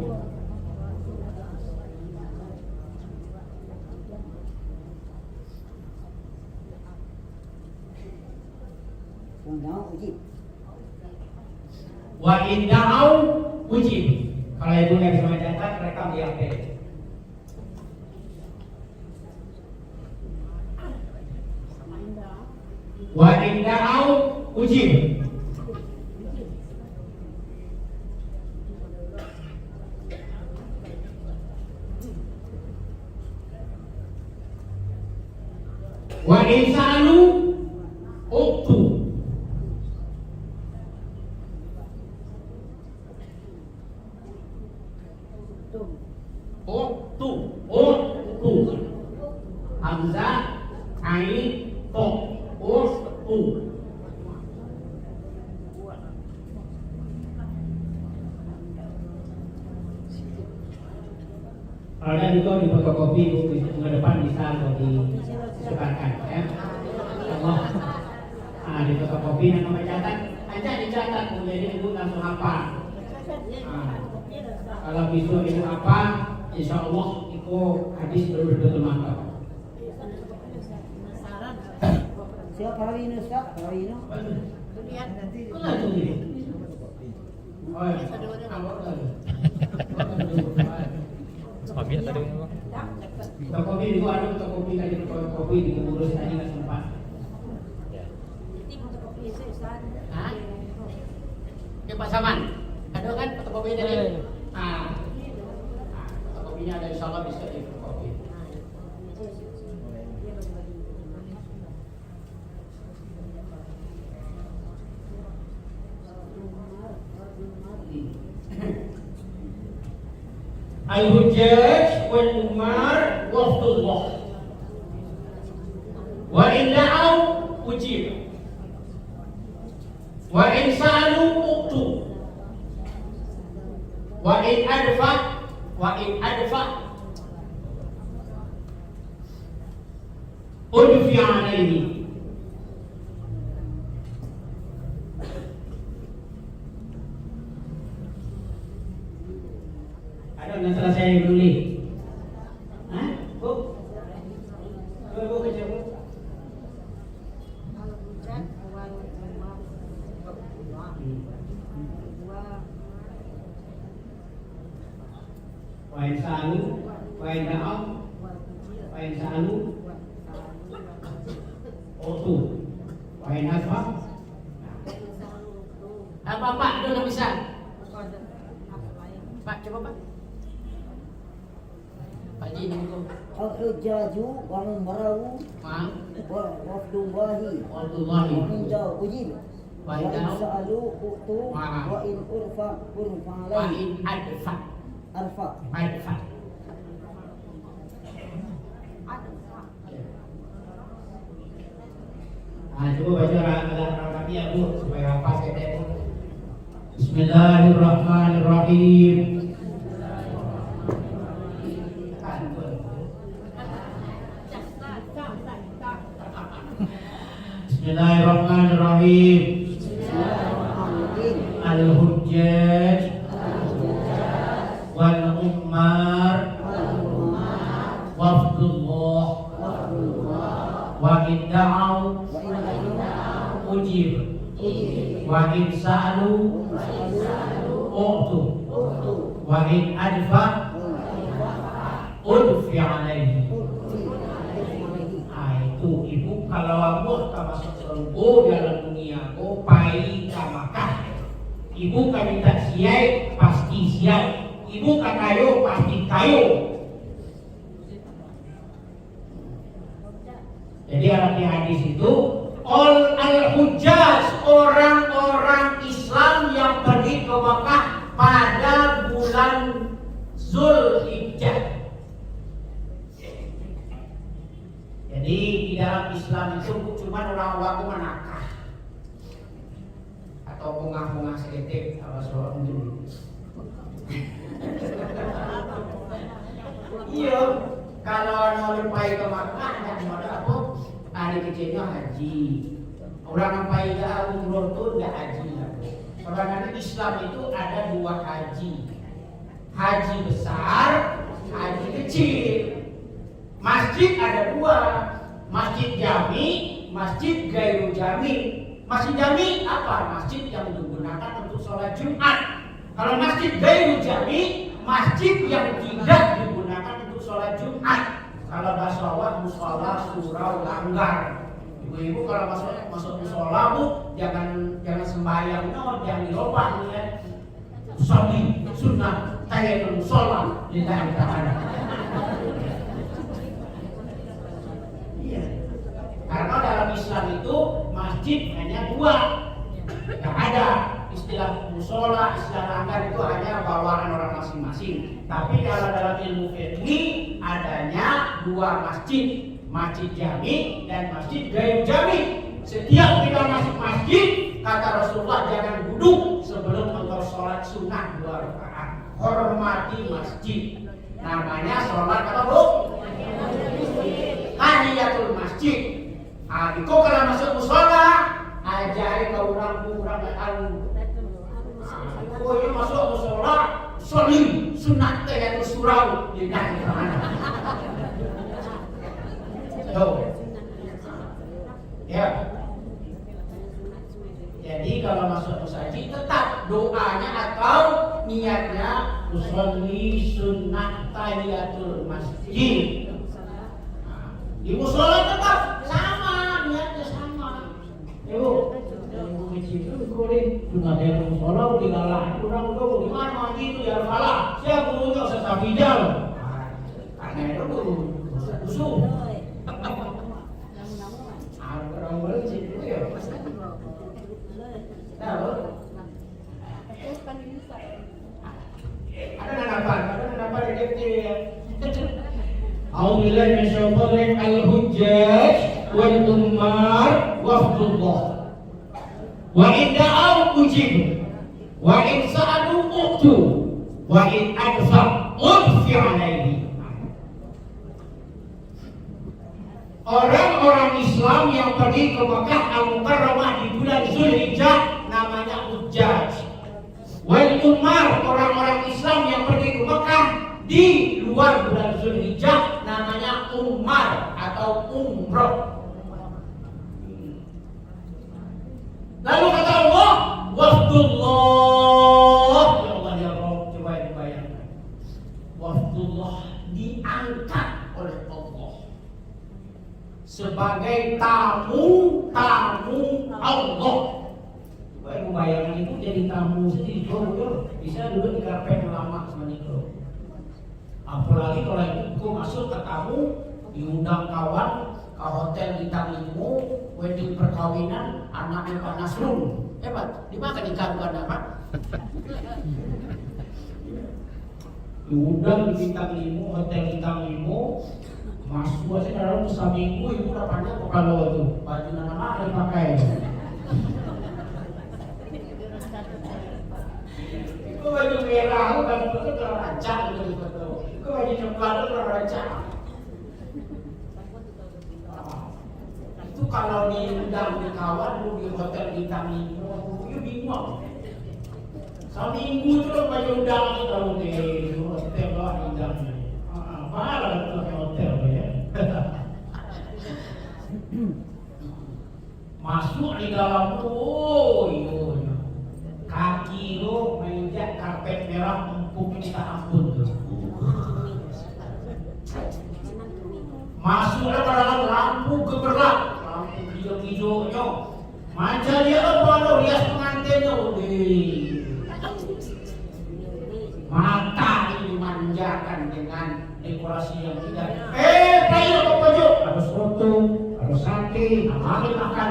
Wa inda'au ujib. Kalau ibu nggak bisa mencatat, rekam di HP. Wa inda'au ujib. Wa insanu uktu. Uktu. Hamzah, ain, to. Uktu. Ada juga di fotokopi di depan bisa atau disebarkan ya. Allah. Di fotokopi yang nomor catat Aja dicatat Bu, jadi ibu langsung hafal. Nah, kalau besok ibu apa, insya Allah itu hadis betul-betul mantap. Siapa hari ini Ustaz? Hari ini? Lihat nanti. Kelas tu ni. Oh ya. Mami tadi apa? Tak kopi dulu ada, tak kopi tadi kopi di urus tadi nggak sempat. Ini fotokopi Ustaz. Hah? Ya Pak Saman, ada kan fotokopi tadi? Fotokopinya ada, insya Allah bisa di fotokopi. Al-Hujjaj wal Umar wafdullah wa in da'aw ujib wa in sa'alu uqtu wa in adfa udfi alaihi. Ada yang selesai dulu nih? Hah? Bu? Bu kerja bu? Al-Hujjaj wal Umar Wa in sa'alu wa in da'aw wa in sa'alu uqtu wa in adfa. Apa Pak? Itu nggak bisa. Pak, coba Pak. Pak Ji, nunggu. Al-Hujjaju wa Umarahu Maaf. wa wafdullahi Wallahi. wa in da'a ujib wa in Wa sa'alu uqtu Maaf. wa in urfa alaihi in adfa. arfa. Adfa. Coba baca Al-Fatihah Bu supaya hafal saya Bu. Bismillahirrahmanirrahim. Bismillahirrahmanirrahim. Al-Hujjaj wal Umar wafdullah wa in da'aw ujib wa in sa'alu uqtu wa in adfa udfi alaihi. Itu ibu kalau aku masuk selengku dalam dunia aku pai kamakah. Ibu kami tak siap pasti siap. Ibu kakayo pasti kayo. Jadi arti hadis itu al-hujjaj, orang-orang Islam yang pergi ke Makkah pada bulan Zulhijjah. Jadi di dalam Islam itu cuma orang-orang menakah atau bungah-bungah seketik apa soal itu. Iya, kalau nampai ke Makkah dan ada apa? Hari kecilnya haji. Orang nampai ke umroh itu enggak haji. Sebenarnya Islam itu ada dua haji. Haji besar, haji kecil. Masjid ada dua, masjid jami, masjid gairu jami. Masjid jami apa? Masjid yang digunakan untuk sholat Jumat. Kalau masjid gairu jami, masjid yang tidak digunakan untuk sholat Jumat. Kalau bahasa awak musola, surau, langgar. Ibu-ibu kalau masuk musola bu, jangan sembahyang, jangan dirobah ya. Sholli sunnah tahiyatul musola lillahi ta'ala. Karena dalam Islam itu masjid hanya dua, tidak ada istilah musola, istilah langgar itu hanya bawaan orang masing-masing. Tapi kalau dalam ilmu fikih adanya dua masjid, masjid jami dan masjid gairu jami. Setiap kita masuk masjid, kata Rasulullah jangan duduk sebelum engkau sholat sunnah 2 rakaat. Hormati masjid. Namanya sholat apa bu? Tahiyatul masjid. Kau kalau masuk musola, ajari ke orang-orang anu. Oh ini masuk musola, solim, sunat teh anu surau di mana? Tuh. Ya. Jadi kalau masuk musajid tetap doanya atau niatnya usolli sunnat tahiyatul masjid. Di musola tetap sama, niatnya sama. Ibu, ibu kecil itu boleh sunnat tahiyatul musola digalah kurang tahu di mana gitu ya salah. Siapa gurunya Ustaz Afidal? Karena itu guru usul. Orang bercik itu ya. Tahu? Ada apa di kecil? Auzubillahi minasyaitonir al-hujjaj wal ummar wafdullah. Wa in da'u ujib. Wa in sa'alu uqtu. Wa in adfa udfi alaihi. Orang-orang Islam yang pergi ke Mekah Al-Mukarramah di bulan Zulhijjah namanya hujjaj. Wal ummar, orang-orang Islam yang pergi ke Mekah di luar bulan Zulhijjah namanya ummar atau umroh. Lalu kata Allah, wafdullah. Ya Allah ya Rabb, coba dibayangkan. Wafdullah diangkat oleh Allah sebagai tamu Allah. Baik bayangkan itu jadi tamu sendiri, bisa duduk di karpet lama seperti itu. Apalagi kalau itu masuk ke tamu, diundang kawan ke hotel bintang 5, wedding perkawinan anaknya Pak Nasrul. Hebat, dimakan ikan bukan apa? Diundang di bintang 5, hotel bintang 5. Mas gua sih dalam seminggu ibu dapatnya kok kalau itu baju nama ada pakai. Itu baju merah itu kan itu kalau rancak gitu betul. Itu baju coklat itu kalau rancak. Itu kalau diundang di kawan lu di hotel bintang 5, itu bingung. Seminggu itu baju undang kalau di hotel lah undangnya. Mahal itu hotel ya. Masuk di dalam kaki lo menginjak karpet merah empuk minta ampun. Masuklah ke dalam lampu gemerlap, lampu hijau-hijaunya. Manja dia apa lo rias pengantinnya. Mata ini dimanjakan dengan dekorasi yang tidak. Payo ke pojok. Harus foto, harus sate, ambil makan.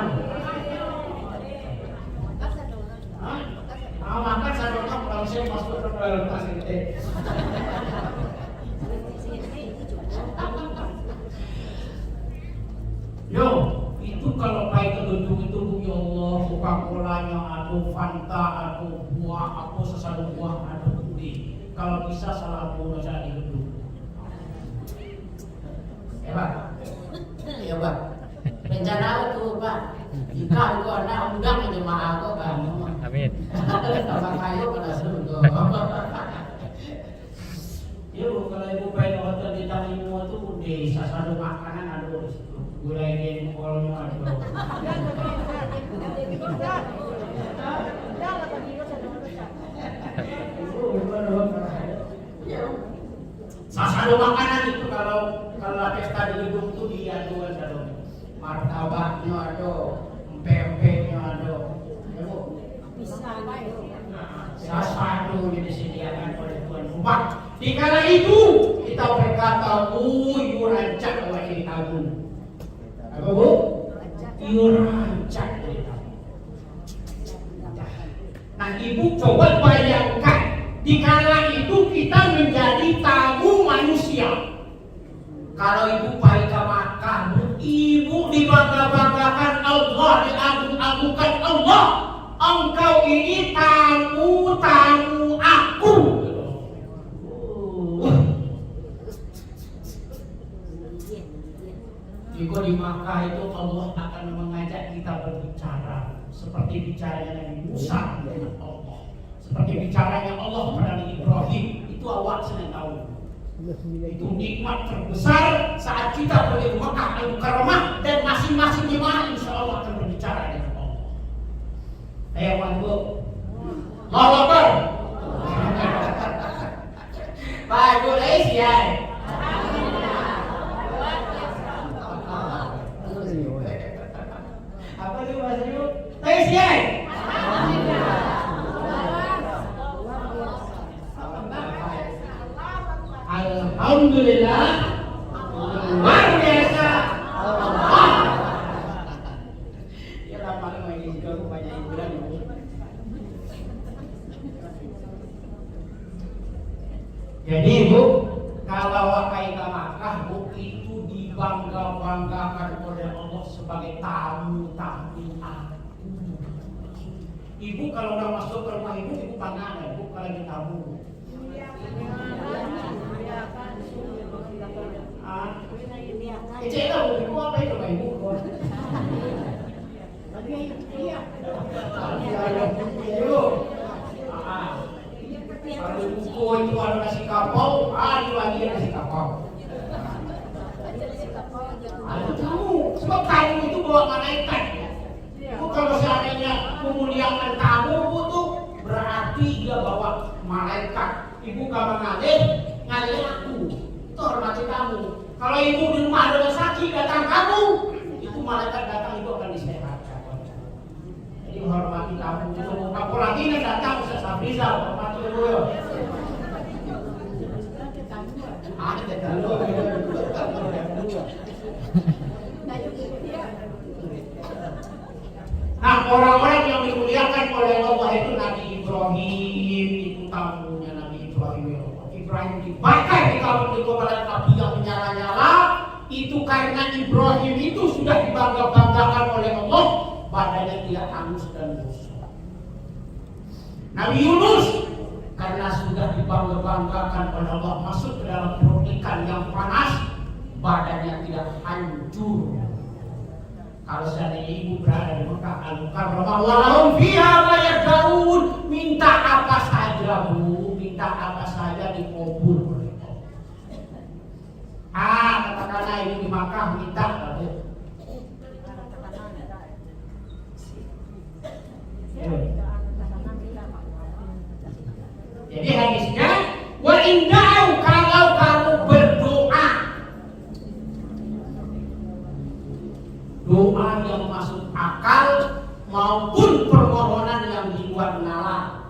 Makan saya makan kalau saya masuk ke dalam tas ini. Yo, itu kalau baik ke gedung itu ya Allah, Coca-Colanya, atau Fanta, atau buah, apa sesuatu buah, atau putih. Kalau bisa salah bunuh saat di gedung. Ya Pak. Rencana itu Pak. Jika itu anak undang jemaah aku Pak. Amin. Tambah kayu pada surga. Yuk kalau ibu pengen hotel di Tamimu itu di sasado makanan ada di situ. Gulai den kolnya ada. Sasado makanan itu kalau pesta di gedung itu diaduan ada martabaknya ada, pempeknya ada. Ya Bu. Sasado yang disediakan oleh tuan rumah. Dikala itu kita berkata, "Iu rancak awak ini tabung." Apa Bu? Iu rancak ini tabung. Nah Ibu coba bayangkan, dikala itu kita menjadi tamu manusia. Kalau Ibu pergi ke Makkah, Ibu dibangga-banggakan Allah, diagung-agungkan Allah. Engkau ini tamu aku. Jika di Makkah itu Allah akan mengajak kita berbicara bicaranya Nabi Musa dengan Allah, seperti bicaranya Allah kepada Nabi Ibrahim. Itu awak senang tahu. Itu nikmat terbesar saat kita pergi ke Mekah Al-Mukarramah dan masing-masing jemaah insya Allah akan berbicara dengan Allah. Ayo mantu, Allahu Akbar. Baik, boleh siap. Apa itu bahasanya? Ayo siap. Alhamdulillah, luar biasa. Ya lama lagi juga banyak hiburan. Jadi Bu, kalau wakai ke Makkah, Bu, itu dibangga-banggakan oleh Allah sebagai tamu-tamu aku. Ibu kalau udah masuk ke rumah ibu bangga, Ibu kalau lagi tamu. Kecil lah, ibu apa itu Pak Ibu? Iya. Kalau buku itu ada nasi kapau, ada lagi nasi kapau. Ada tamu, sebab tamu itu bawa malaikat. Ibu kalau seandainya memuliakan tamu, ibu tuh berarti dia bawa malaikat. Ibu kalau ngalir aku, itu hormati kamu. Kalau ibu di rumah ada sakit datang kamu, itu malaikat datang ibu akan disehatkan. Jadi hormati kamu. Apalagi yang datang Ustaz Sabrizal, hormati ibu ya. Nah, orang-orang yang dimuliakan oleh Allah itu Nabi Ibrahim, itu tamunya Nabi Ibrahim. Ibrahim dibakar di kobaran api yang menyala-nyala. Itu karena Ibrahim itu sudah dibangga-banggakan oleh Allah, badannya tidak hangus dan busuk. Nabi Yunus karena sudah dibangga-banggakan oleh Allah masuk ke dalam perut ikan yang panas, badannya tidak hancur. Kalau seandainya ibu berada di Mekah Al-Mukarramah, walau fiha ma yad'un, minta apa saja Bu, minta apa saja dikabul oleh Allah. Katakanlah ibu di Mekah minta Bu. Jadi hadisnya, wa inda'u, kalau kamu berdoa, doa yang masuk akal maupun permohonan yang di luar nalar,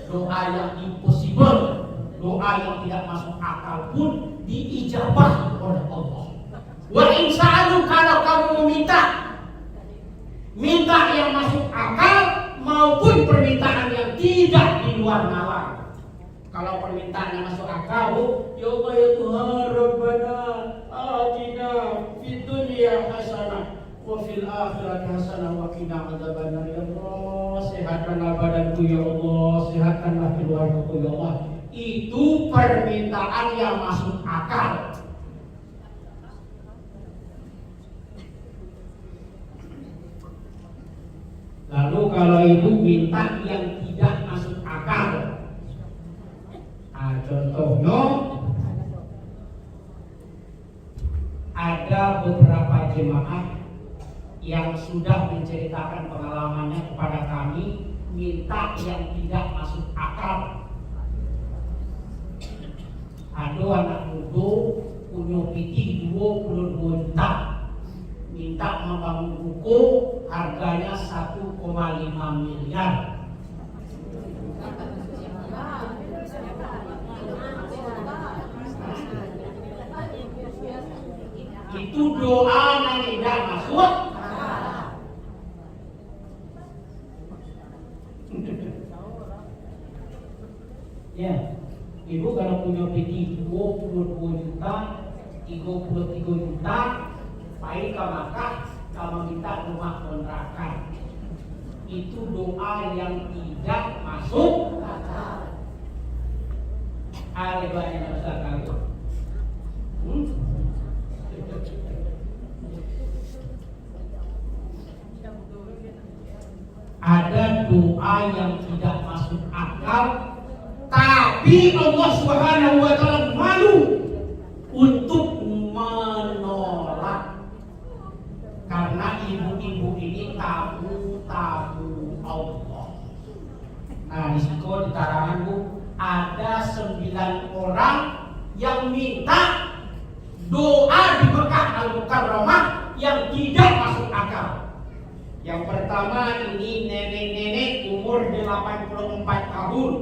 doa yang impossible, doa yang tidak masuk akal pun diijabah oleh Allah. Wa insa'adu, kalau kamu minta yang masuk akal maupun permintaan yang tidak di luar nalar. Kalau permintaan yang masuk akal, ya Allah ya Tuhan, Rabbana atina fid dunya hasanah wa fil akhirati hasanah wa qina adzabannar. Ya Allah, sehatkanlah badanku ya Allah, sehatkanlah keluargaku ya Allah. Itu permintaan yang masuk akal. Lalu kalau ibu minta yang tidak masuk akal, contohnya ada beberapa jemaah yang sudah menceritakan pengalamannya kepada kami, minta yang tidak masuk akal. Ada anak muda punya piti 22 juta, minta membangun ruko harganya 1,5 miliar. Itu doa yang tidak masuk. Ya, ibu kalau punya PT 22 juta, 33 juta, baik ke Makkah, kalau minta rumah kontrakan. Itu doa yang tidak masuk akal. Ada banyak besar kali. ada doa yang tidak masuk akal, tapi Allah Subhanahu wa taala malu untuk menolak. Karena ibu-ibu ini tamu Allah. Nah, di situ di tarangan Bu ada 9 orang yang minta doa di Mekah Al-Mukarramah yang tidak masuk akal. Yang pertama ini nenek-nenek umur 84 tahun.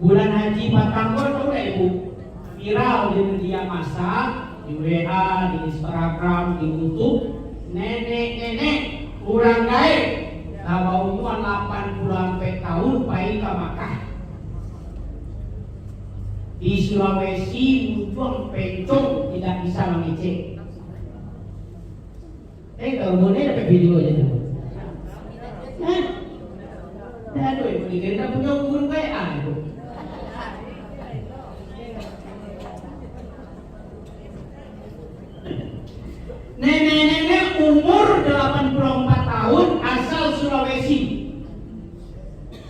Bulan haji Batangor tahu nggak Ibu? Viral di media massa, di WA, di Instagram, di YouTube. Nenek-nenek kurang gaib, lah umur 80 tahun pergi ke Makkah. Di Sulawesi muncul pencong tidak bisa mengecek. Kalau boleh dapat video aja tuh. Aduh, Ibu kita punya umur WA itu. Nenek-nenek umur 84 tahun asal Sulawesi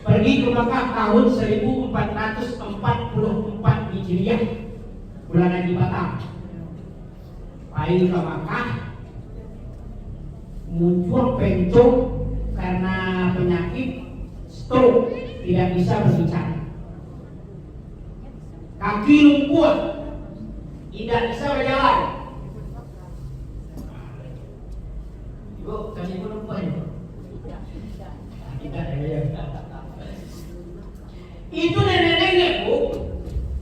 pergi ke Makkah tahun 1444 Hijriah bulan Haji Batam. Pergi ke Makkah muncul pencong karena penyakit stroke, tidak bisa berbicara, kaki lumpuh, tidak bisa berjalan. Ibu, kaki ibu lumpuh ya? Tidak ya. Itu nenek-nenek Bu,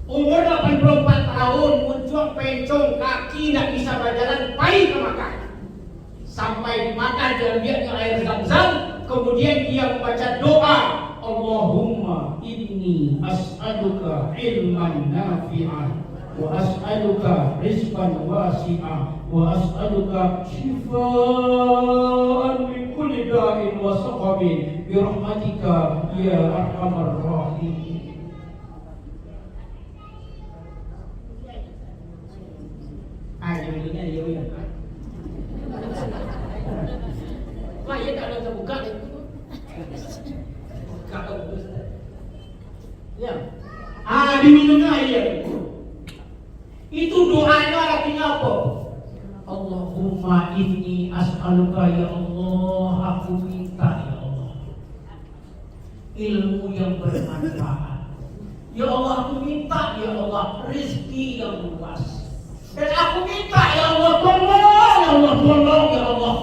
umur 84 tahun muncul pencong, kaki tidak bisa berjalan, pergi ke Makkah. Sampai di Makkah dia lihat air Zam-Zam, kemudian dia membaca doa, Allahumma inni as'aluka ilman nafi'an wa as'aluka rizqan wasi'an wa as'aluka shifaan min kulli da'in wa saqamin bi rahmatika ya arhamar rahimin. Judulnya dia ya. Wah, ya tak ada terbuka ni. Buka ya. Diminumnya air. Itu doanya artinya apa? Allahumma inni as'aluka ya Allah, aku minta ya Allah ilmu yang bermanfaat. Ya Allah, aku minta ya Allah rezeki yang luas. Dan aku minta ya Allah tolong ya Allah.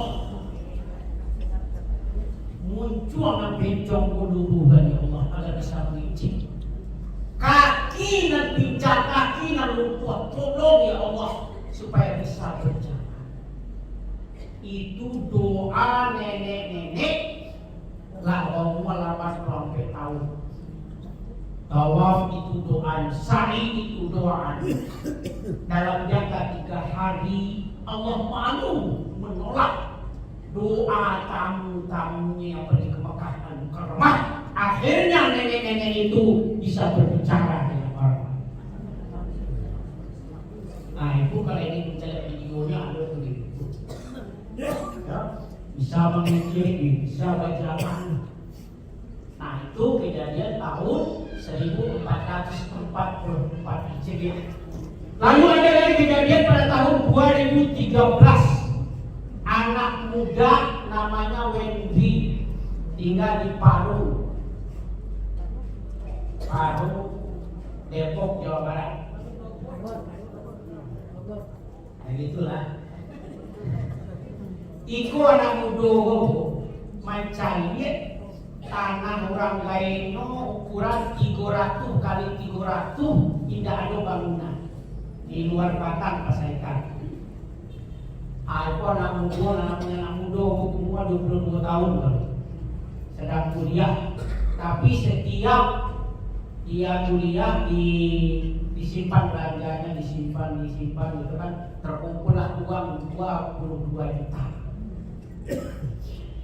Muncul pencong kulubuhan ya Allah agar bisa mengicik. Kaki dan pincang kaki dan lumpuh, tolong ya Allah supaya bisa berjalan. Itu doa nenek-nenek lah umur 80 tahun. Tawaf itu doa, sa'i itu doa. Dalam jangka 3 hari Allah malu menolak doa tamu-tamunya yang pergi ke Mekah Al-Mukarramah. Akhirnya nenek-nenek itu bisa berbicara dengan orang. Nah, itu kalau ini mencari videonya ada begitu. Ya, bisa mengikuti, bisa berjalan. Nah, itu kejadian tahun 1444 Hijriah. Lalu ada lagi kejadian pada tahun 2013. Anak muda namanya Wendy tinggal di Paru, Depok, Jawa Barat. Nah, gitulah. Iku anak muda mencari tanah orang lain ukuran 300 kali 300, tidak ada bangunan di luar Batang Pasaikan. Aku anak muda umur 22 tahun sedang kuliah, tapi setiap dia kuliah disimpan belanjanya, disimpan gitu kan, terkumpullah uang 22 juta.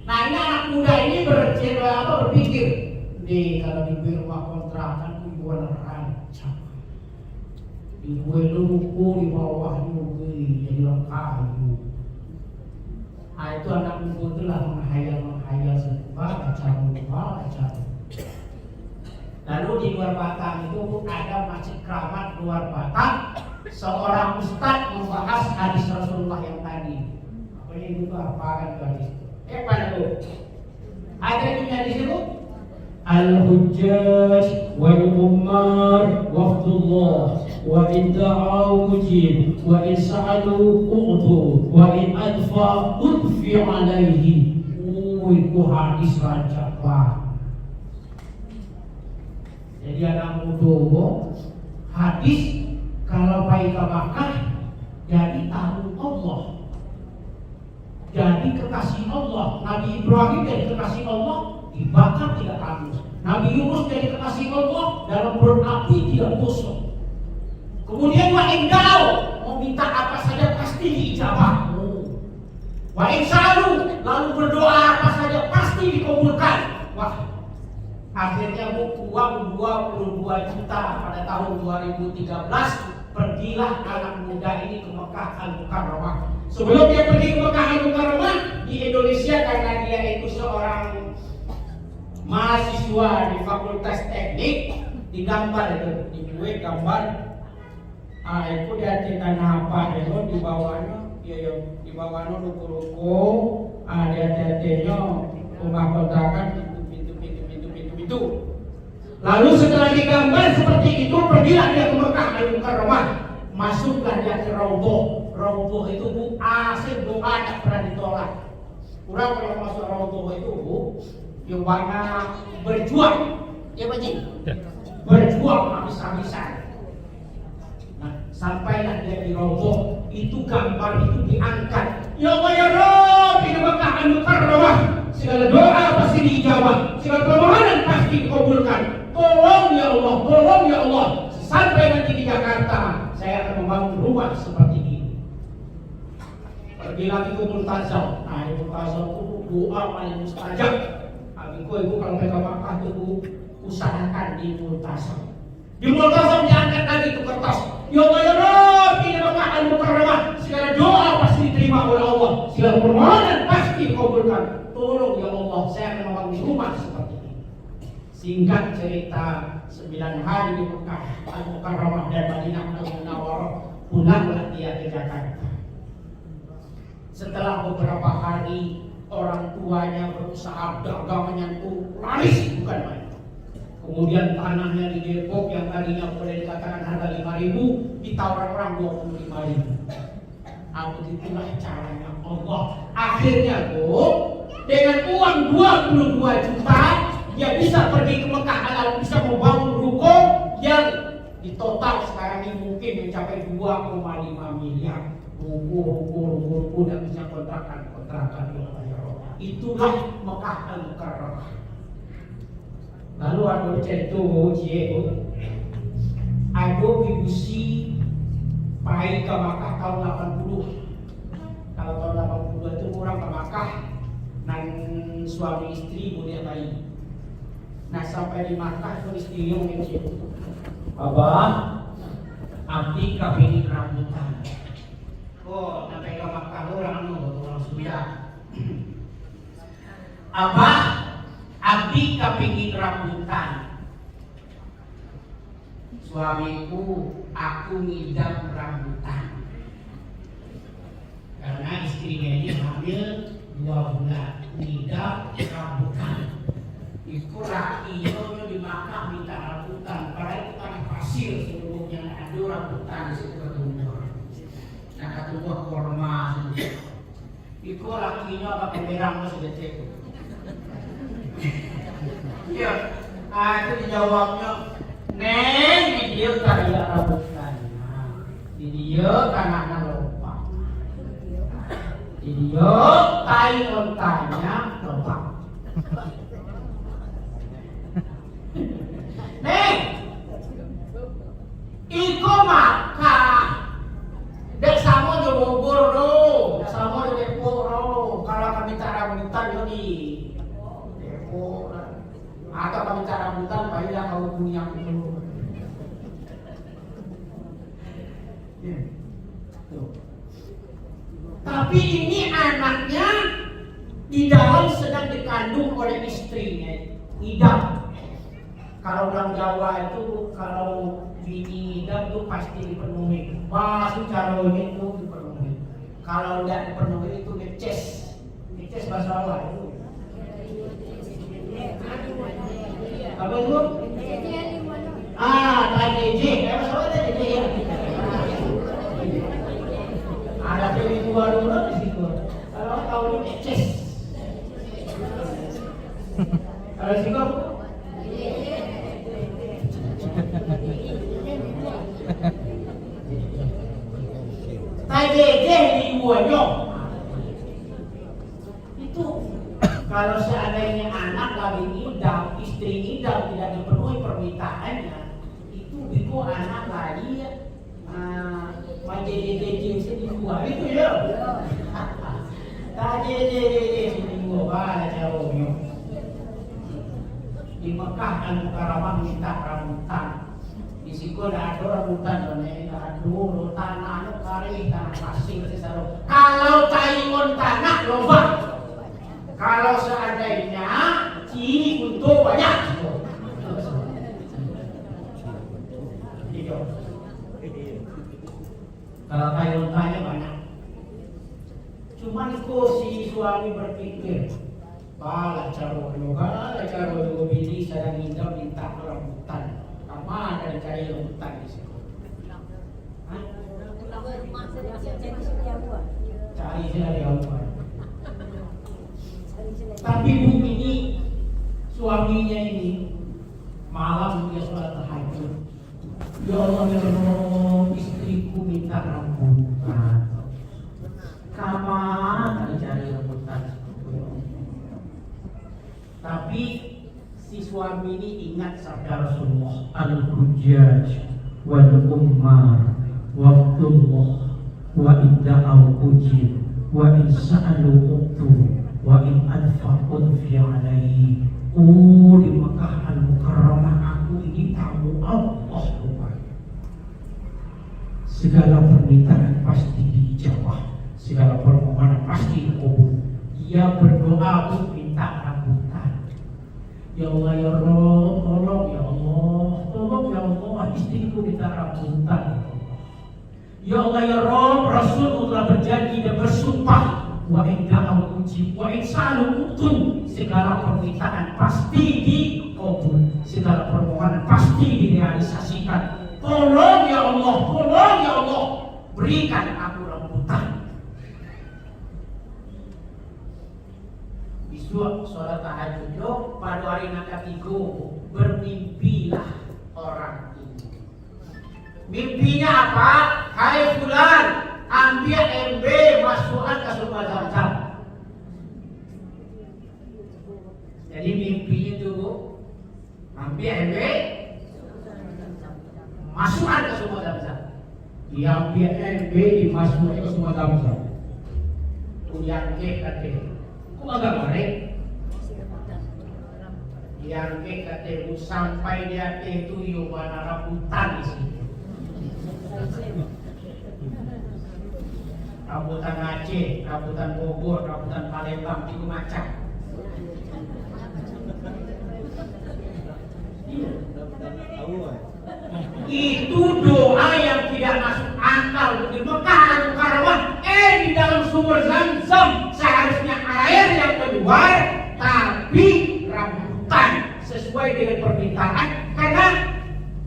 Nah, ini anak muda ini berpikir gede kalau di rumah kontrakan tuh gua rancang. Di gue luku di bawah gue jadi orang kayu. Nah itu anak muda itu lah menghayal acara. Lalu di luar batang itu ada masjid keramat luar batang. Seorang ustadz membahas hadis Rasulullah yang tadi. Pokoknya itu apa kan hadis itu? Mana tuh? Ada di hadis itu? Al-Hujjaj wal-Ummar wafdullah wa in da'au ujib wa in sa'alu u'tu wa in adfa udfi alaihi. Itu hadis rancak banget. Jadi anak muda hadis kalau baik ke Makkah jadi tahu Allah, jadi kekasih Allah. Nabi Ibrahim jadi kekasih Allah, dibakar tidak hangus. Nabi Yunus jadi kekasih Allah, dalam perut api tidak busuk. Kemudian wa indau, mau minta apa saja pasti diijabah. Wa insalu, lalu berdoa apa saja pasti dikabulkan. Wah, akhirnya uang 22 juta pada tahun 2013. Pergilah anak muda ini ke Mekah Al-Mukarramah. Sebelum dia pergi ke Mekah Al-Mukarramah di Indonesia, karena dia itu seorang mahasiswa di Fakultas Teknik, digambar itu, dibuat gambar. Itu dia tanah apa itu di bawahnya, di bawahnya ruko-ruko, dia tetenya rumah kontrakan pintu. Lalu setelah digambar seperti itu, pergilah dia ke Mekah Al-Mukarramah. Masuklah dia ke Raudhah. Raudhah itu asli doa tak pernah ditolak. Kurang kalau masuk Raudhah itu yang warna berjuang, ya Pak Ji? Berjuang habis-habisan. Nah, sampailah dia di Raudhah, itu gambar itu diangkat. Ya Allah ya Rabb, di Mekah Al-Mukarramah segala doa pasti dijawab, segala permohonan pasti dikabulkan. Tolong ya Allah, sampai nanti di Jakarta saya akan membangun rumah seperti ini. Pergi lagi ke Multazam. Nah, di Multazam itu doa paling mustajab. Ibu kalau mereka makan itu usahakan di Multazam. Di Multazam diangkat lagi itu kertas. Ya Allah ya Rabb, ini Mekah Al-Mukarramah, segala doa pasti diterima oleh Allah, segala permohonan pasti dikabulkan. Tolong ya Allah, saya akan membangun rumah seperti ini. Singkat cerita, 9 hari di Mekah Al-Mukarramah dan Madinah Al-Munawwarah, pulanglah dia ke Jakarta. Setelah beberapa hari, orang tuanya berusaha dagangannya itu laris bukan main. Kemudian tanahnya di Depok yang tadinya boleh dikatakan harga 5.000 ditawar orang 25.000. Begitulah caranya Allah. Akhirnya dengan uang 22 juta dia bisa pergi ke Mekah bisa membangun ruko yang di total sekarang ini mungkin mencapai 2,5 miliar. Ruko dan bisa kontrakan. Itulah Mekah Al-Mukarramah. Lalu ada cerita ada bibusi pergi ke Makkah tahun 80. Kalau tahun 82 itu orang ke Makkah dan suami istri punya bayi. Nah sampai di Makkah itu istrinya mengecil, Abah, abdi kepingin rambutan. Oh, sampai ke Makkah orang sudah. Abah, abdi kepingin rambutan. Suamiku, aku ngidam rambutan. Karena istrinya ini hamil 2 bulan, ngidam rambutan. Iku rakyatnya di Makkah minta rambutan. Padahal itu tanah pasir seluruhnya, ada rambutan di situ ketumbuh. Nah ketumbuh korma. Iku lakinya apa pemerang masih detik. Iya, itu dijawabnya, Neng, di dia karya rambutan. Di dia tanahnya lupa. Di dia tai ontanya lupa. Neng, iku Makkah. Dek sama di Bogor do, dek sama di Depok do. Kalau kami cara rambutan di Depok, atau kami cara aja kau punya itu. Tuh. Tapi ini anaknya di dalam sedang dikandung oleh istrinya, idam. Kalau orang Jawa itu kalau bini idam itu pasti dipenuhi. Masuk cara itu dipenuhi. Kalau tidak dipenuhi itu ngeces. Ngeces bahasa Jawa itu. Apa itu? KJJ. Bahasa Jawa KJJ ya. Ada pilih baru di situ. Kalau tahu ini ngeces. Kalau sikap KJJ di Buanyok. Itu kalau seandainya anak lagi idam, istri idam tidak dipenuhi permintaannya, itu biku anak lagi KJJ di Buanyok itu ya. KJJ di Buanyok jauh. Di Mekah Al-Mukarramah minta rambutan. Di situ ada rambutan aduh tanahnya kari tanah pasir sesaro. Kalau taimun tanah loba. Kalau seandainya ciri untuk banyak. Kalau taimun tanahnya banyak. Cuman itu si suami berpikir, bala caro bini sedang ingin minta rambutan. Kamu ada cari rambutan di situ. Cari dari Allah. Tapi bumi ini suaminya ini malam dia sholat tahajud. Ya Allah, ya Allah, istriku minta rambutan. Kapan cari rambutan? Tapi si suami ini ingat sabda Rasulullah, al-hujjaj wal-ummar waqtullah wa idda'au ujib wa in sa'alu uqtu wa in adfa'un fi alaihi. Oh, di Mekah Al-Mukarramah aku ini tamu Allah rupanya. Segala permintaan pasti dijawab, segala permohonan pasti dikabul. Dia berdoa untuk minta rambutan. Ya Allah ya Rabb, tolong ya Allah, istriku minta rambutan. Ya Allah ya Rabb, Rasul telah berjanji dan bersumpah, wa in da'au ujib wa in sa'alu uqtun, segala permintaan pasti dikabul, segala permohonan pasti direalisasikan. Tolong ya Allah, berikan aku rambutan. Sholat tahajud pada hari ketiga bermimpilah orang ini. Mimpinya apa? Hai fulan, ambil MB masukkan ke sumber Zam-Zam. Jadi mimpinya itu ambil MB masukkan ke sumber Zam-Zam. Diambil MB dimasukkan ke sumber Zam-Zam. Kemudian kata agak baik. Yang ketemu sampai dia itu mana rambutan di sini. Rambutan Aceh, rambutan Bogor, rambutan Palembang itu macam. Itu doa yang tidak masuk akal di Mekah Al-Mukarramah. Di dalam sumber Zam-Zam seharusnya air yang keluar, tapi rambutan sesuai dengan permintaan. Karena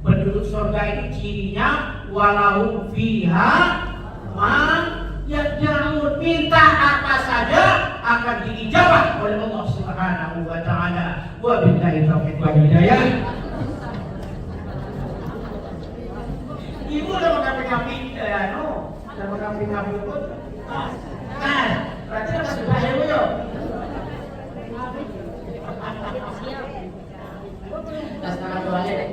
penduduk surga itu cirinya walau fiha ma yad'un, minta apa saja akan diijabah oleh Allah Subhanahu wa taala. Wa billahi taufiq wal hidayah. Ibu udah mengapi-ngapi udah mengapi-ngapi pun. Berarti ada sudah ya, Bu yo. Sekarang doa aja deh.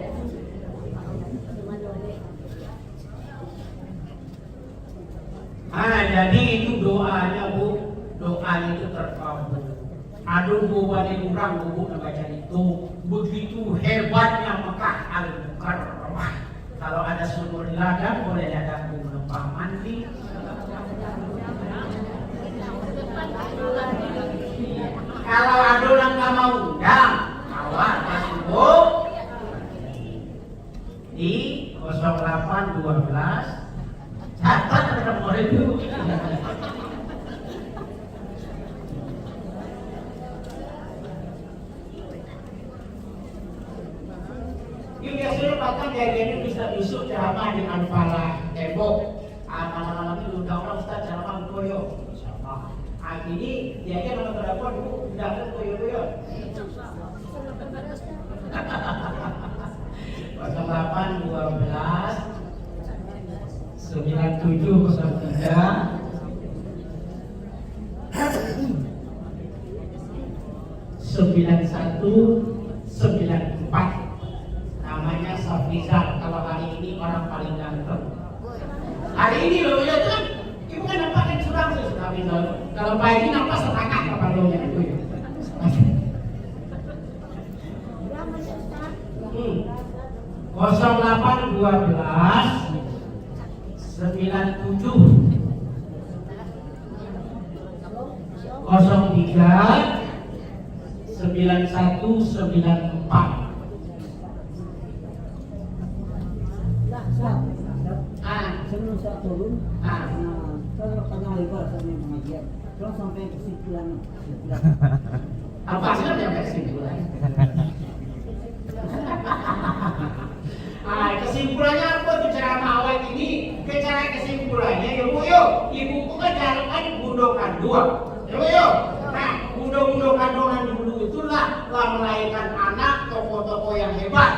Jadi itu doanya, Bu. Doanya itu terkabul. Aduh, Bu, balik kurang, Bu, baca itu. begitu hebatnya Mekah Al-Mukarramah. Kalau ada sumur di ladang boleh ladang numpang mandi. Kalau ada orang nggak mau undang, awal masuk di 0812 catat nomor itu. Ini biasanya bahkan ini bisa besok ceramah di Anfalah tembok. Malam-malam itu undang-undang Ustaz ceramah koyo. Ini dia kan nomor telepon bu, undang koyo-koyo. 0812 9703 9194. Namanya Safrizal. Kalau hari ini orang paling ganteng. Hari ini loh ya kan, ibu kan nampaknya curang sih Safrizal. Kalau Pak ini nampak setengah kepalanya itu ya. 0812 97 03 9194. Sebelum saya turun, saya tengah lebar sama pengajian. Terus sampai kesimpulan. Apa sih yang kesimpulan? Kesimpulannya apa tuh ceramah awal ini? Cara kesimpulannya ya bu yo, ibuku kan jalankan gunungan dua, ya bu yo. Nah, gunung kandungan dulu itulah melahirkan anak tokoh-tokoh yang hebat.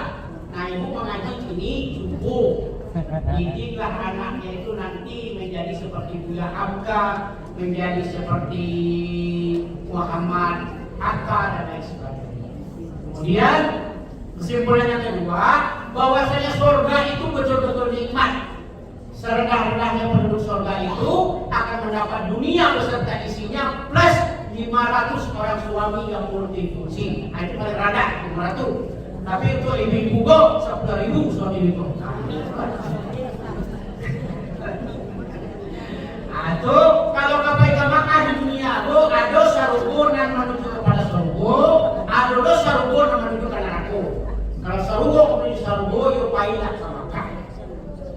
Nah, ibu mengaji ini cukup. Didiklah anaknya itu nanti menjadi seperti Buya Hamka, menjadi seperti Muhammad Hatta dan lain sebagainya. Kemudian kesimpulan yang kedua, bahwasanya surga itu betul-betul nikmat. Serendah-rendahnya penduduk surga itu akan mendapat dunia beserta isinya plus 500 orang suami yang multifungsi. Nah, itu paling rendah 500. Tapi untuk ibu-ibu 10.000 suami ibu. Itu kalau kapai Makkah di dunia bu, ada sarubur yang menuju kepada surga, ada sarubur yang menuju ke neraka. Kalau sarubur menuju surga, yuk pailah ke Makkah.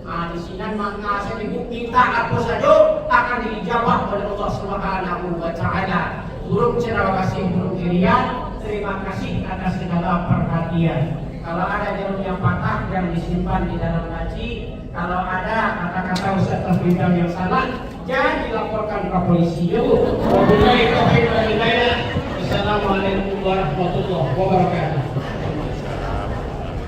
Nah, di sini maka saya ibu minta apa saja akan diijabah oleh Allah Subhanahu wa Ta'ala. Burung terima kasih, burung kirian, terima kasih atas segala perhatian. Kalau ada jarum yang patah yang disimpan di dalam laci, kalau ada kata-kata Ustaz Tafidam yang salah, jangan dilaporkan ke polisi. Wabillahi taufiq wal hidayah. Assalamualaikum warahmatullahi wabarakatuh.